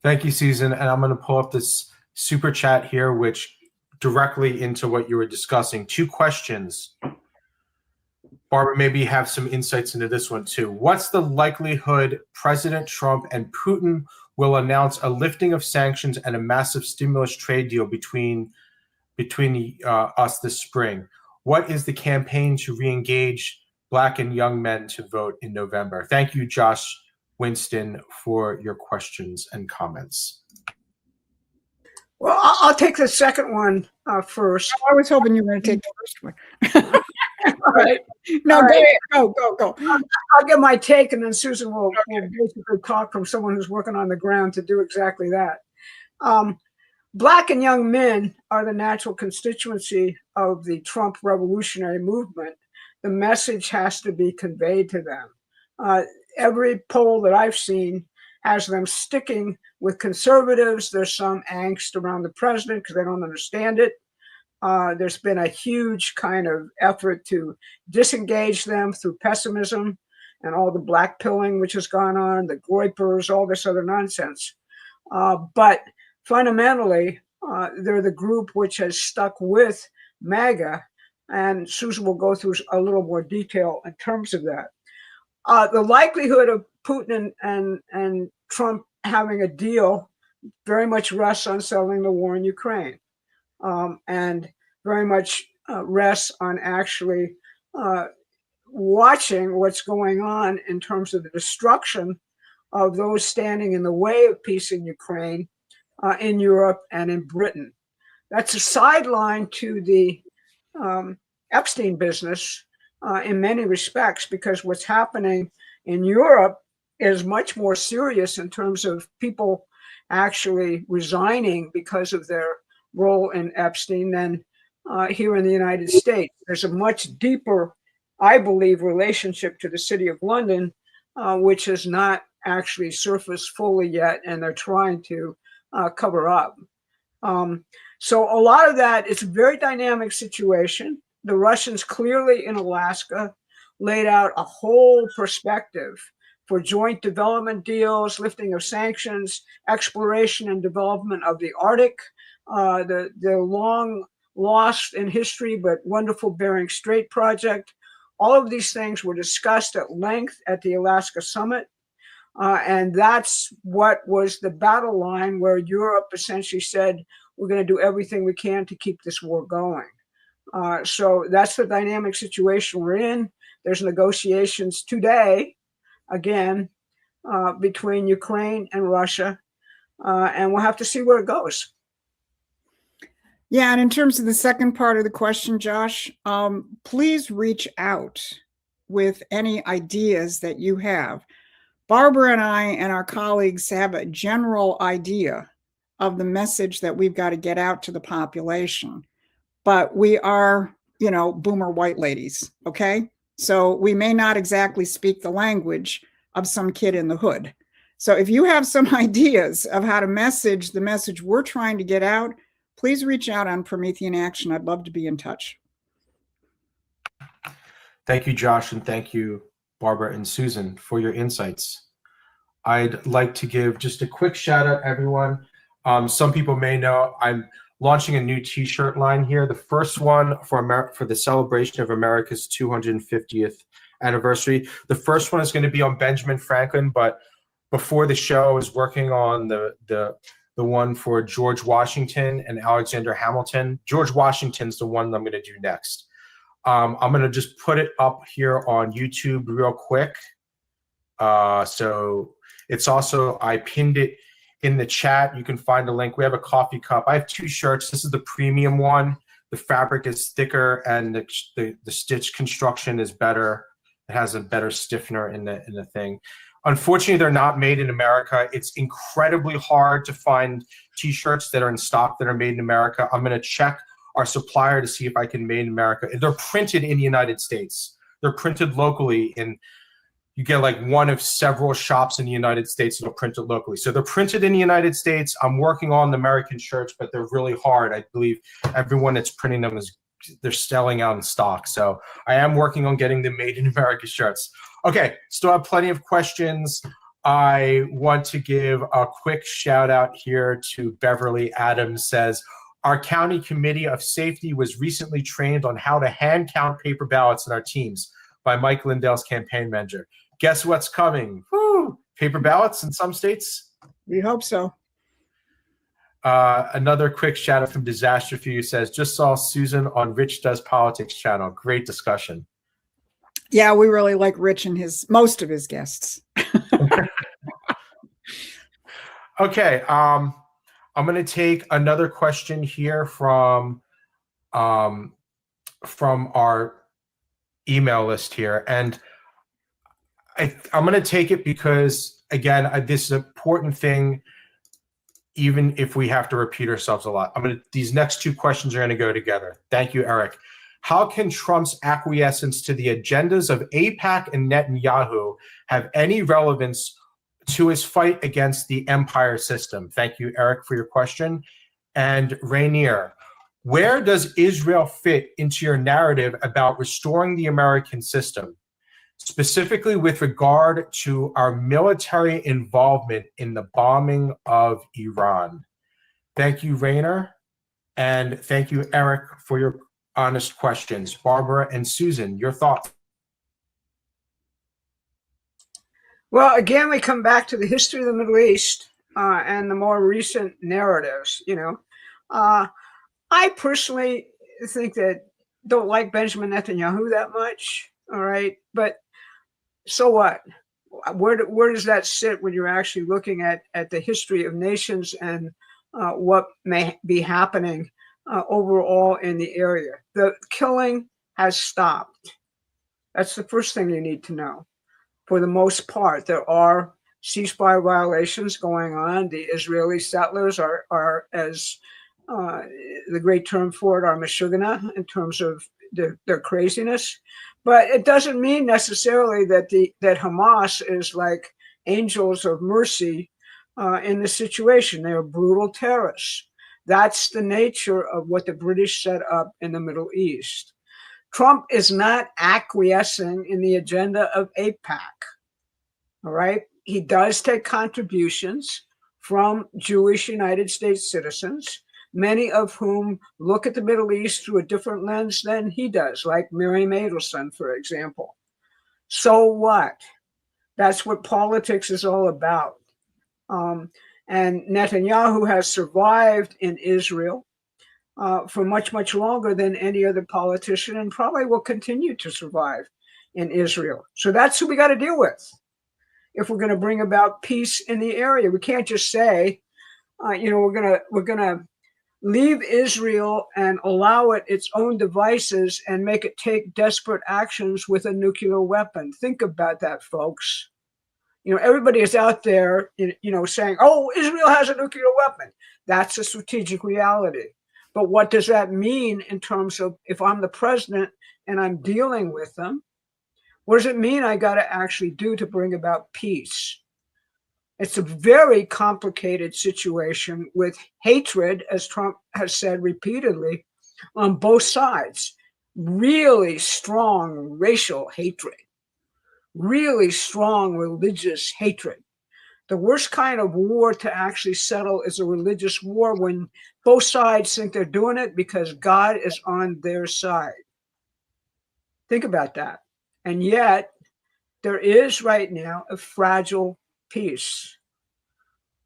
Thank you, Susan. And I'm going to pull up this super chat here, which directly into what you were discussing. 2 questions. Barbara, maybe you have some insights into this one too. What's the likelihood President Trump and Putin will announce a lifting of sanctions and a massive stimulus trade deal between us this spring? What is the campaign to re-engage Black and young men to vote in November? Thank you, Josh Winston, for your questions and comments. Well, I'll take the second one first. I was hoping you were going to take the first one. All right. No, All right. Go. I'll give my take, and then Susan will basically talk from someone who's working on the ground to do exactly that. Black and young men are the natural constituency of the Trump revolutionary movement. The message has to be conveyed to them. Every poll that I've seen has them sticking with conservatives. There's some angst around the president because they don't understand it. There's been a huge kind of effort to disengage them through pessimism and all the blackpilling which has gone on, the groypers, all this other nonsense. But fundamentally, they're the group which has stuck with MAGA, and Susan will go through a little more detail in terms of that. The likelihood of Putin and Trump having a deal very much rests on settling the war in Ukraine, and very much rests on actually watching what's going on in terms of the destruction of those standing in the way of peace in Ukraine, in Europe, and in Britain. That's a sideline to the Epstein business in many respects, because what's happening in Europe is much more serious in terms of people actually resigning because of their role in Epstein than here in the United States. There's a much deeper, I believe, relationship to the City of London, which has not actually surfaced fully yet, and they're trying to cover up. So a lot of that, it's a very dynamic situation. The Russians clearly in Alaska laid out a whole perspective for joint development deals, lifting of sanctions, exploration and development of the Arctic, the long lost in history but wonderful Bering Strait project. All of these things were discussed at length at the Alaska summit. And that's what was the battle line, where Europe essentially said, we're going to do everything we can to keep this war going. So that's the dynamic situation we're in. There's negotiations today, again, between Ukraine and Russia, and we'll have to see where it goes. Yeah, and in terms of the second part of the question, Josh, please reach out with any ideas that you have. Barbara and I and our colleagues have a general idea of the message that we've got to get out to the population, but we are, boomer white ladies, okay? So we may not exactly speak the language of some kid in the hood. So if you have some ideas of how to message the message we're trying to get out, please reach out on Promethean Action. I'd love to be in touch. Thank you, Josh, and thank you, Barbara and Susan, for your insights. I'd like to give just a quick shout out, everyone. Some people may know I'm launching a new t-shirt line here. The first one for the celebration of America's 250th anniversary. The first one is going to be on Benjamin Franklin, but before the show, I was working on the one for George Washington and Alexander Hamilton. George Washington's the one that I'm going to do next. I'm going to just put it up here on YouTube real quick. So it's also, I pinned it in the chat. You can find a link. We have a coffee cup. I have two shirts. This is the premium one. The fabric is thicker and the stitch construction is better. It has a better stiffener in the thing. Unfortunately, they're not made in America. It's incredibly hard to find t-shirts that are in stock that are made in America. I'm going to check our supplier to see if I can made in America. They're printed in the United States. They're printed locally, and you get like one of several shops in the United States that'll print it locally. So they're printed in the United States. I'm working on the American shirts, but they're really hard. I believe everyone that's printing them they're selling out in stock. So I am working on getting the made in America shirts. Okay, still have plenty of questions. I want to give a quick shout out here to Beverly Adams. Says, our county committee of safety was recently trained on how to hand count paper ballots in our teams by Mike Lindell's campaign manager. Guess what's coming? Woo! Paper ballots in some states? We hope so. Another quick shout out from Disaster Few says, just saw Susan on Rich Does Politics channel. Great discussion. Yeah, we really like Rich and most of his guests. Okay, I'm going to take another question here from our email list here, and I'm going to take it because, again, this is an important thing, even if we have to repeat ourselves a lot. These next two questions are going to go together. Thank you, Eric. How can Trump's acquiescence to the agendas of AIPAC and Netanyahu have any relevance to his fight against the empire system? Thank you, Eric, for your question. And Rainier, where does Israel fit into your narrative about restoring the American system, specifically with regard to our military involvement in the bombing of Iran? Thank you, Rainer. And thank you, Eric, for your honest questions. Barbara and Susan, your thoughts? Well, again, we come back to the history of the Middle East and the more recent narratives. I personally think don't like Benjamin Netanyahu that much. All right. But so what? Where does that sit when you're actually looking at the history of nations and what may be happening overall in the area? The killing has stopped. That's the first thing you need to know. For the most part, there are ceasefire violations going on. The Israeli settlers are as the great term for it, are mashugana in terms of their craziness. But it doesn't mean necessarily that that Hamas is like angels of mercy in the situation. They are brutal terrorists. That's the nature of what the British set up in the Middle East. Trump is not acquiescing in the agenda of AIPAC. All right. He does take contributions from Jewish United States citizens, many of whom look at the Middle East through a different lens than he does, like Miriam Adelson, for example. So what? That's what politics is all about. And Netanyahu has survived in Israel for much, much longer than any other politician, and probably will continue to survive in Israel. So that's who we got to deal with if we're going to bring about peace in the area. We can't just say, we're gonna leave Israel and allow it its own devices and make it take desperate actions with a nuclear weapon. Think about that, folks. Everybody is out there, saying, "Oh, Israel has a nuclear weapon." That's a strategic reality. But what does that mean in terms of if I'm the president and I'm dealing with them? What does it mean I got to actually do to bring about peace? It's a very complicated situation with hatred, as Trump has said repeatedly, on both sides. Really strong racial hatred, really strong religious hatred. The worst kind of war to actually settle is a religious war when both sides think they're doing it because God is on their side. Think about that. And yet, there is right now a fragile peace.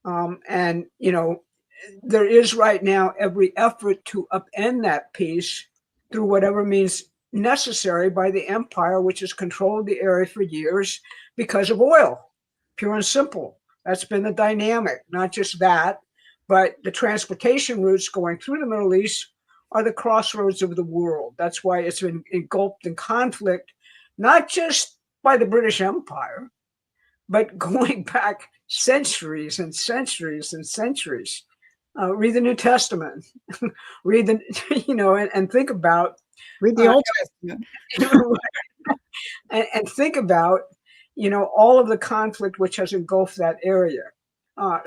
There is right now every effort to upend that peace through whatever means necessary by the empire, which has controlled the area for years because of oil, pure and simple. That's been the dynamic. Not just that, but the transportation routes going through the Middle East are the crossroads of the world. That's why it's been engulfed in conflict, not just by the British Empire, but going back centuries and centuries and centuries. Read the New Testament, read and think about. Read the Old Testament. and think about, all of the conflict which has engulfed that area. I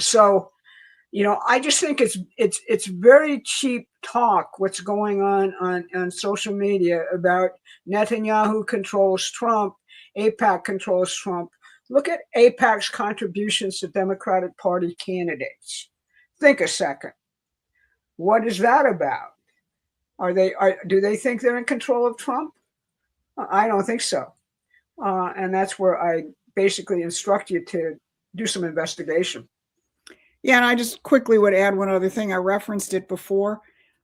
just think it's very cheap talk what's going on social media about Netanyahu controls Trump, AIPAC controls Trump. Look at AIPAC's contributions to Democratic Party candidates. Think a second. What is that about? Do they think they're in control of Trump? I don't think so. And that's where I basically instruct you to do some investigation. Yeah, and I just quickly would add one other thing. I referenced it before,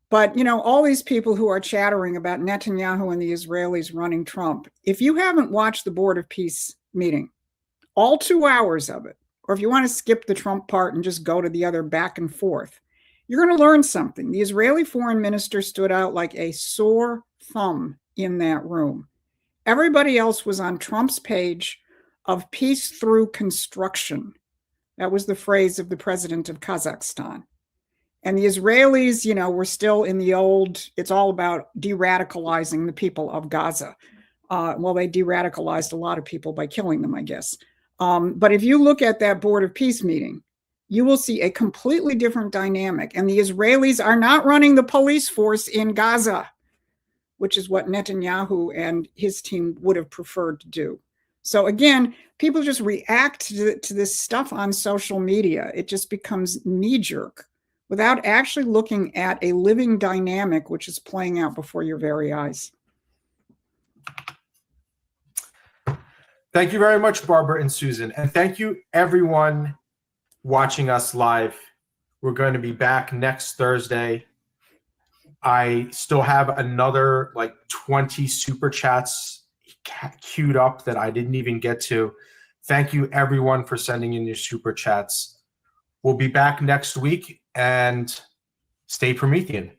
but all these people who are chattering about Netanyahu and the Israelis running Trump, if you haven't watched the Board of Peace meeting, all 2 hours of it, or if you want to skip the Trump part and just go to the other back and forth, you're going to learn something. The Israeli foreign minister stood out like a sore thumb in that room. Everybody else was on Trump's page of peace through construction. That was the phrase of the president of Kazakhstan. And the Israelis, were still in the old, it's all about de-radicalizing the people of Gaza. They de-radicalized a lot of people by killing them, I guess. But if you look at that Board of Peace meeting, you will see a completely different dynamic. And the Israelis are not running the police force in Gaza, which is what Netanyahu and his team would have preferred to do. So again, people just react to this stuff on social media. It just becomes knee-jerk without actually looking at a living dynamic which is playing out before your very eyes. Thank you very much, Barbara and Susan. And thank you, everyone watching us live. We're going to be back next Thursday. I still have another 20 super chats queued up that I didn't even get to. Thank you, everyone, for sending in your super chats. We'll be back next week, and stay Promethean.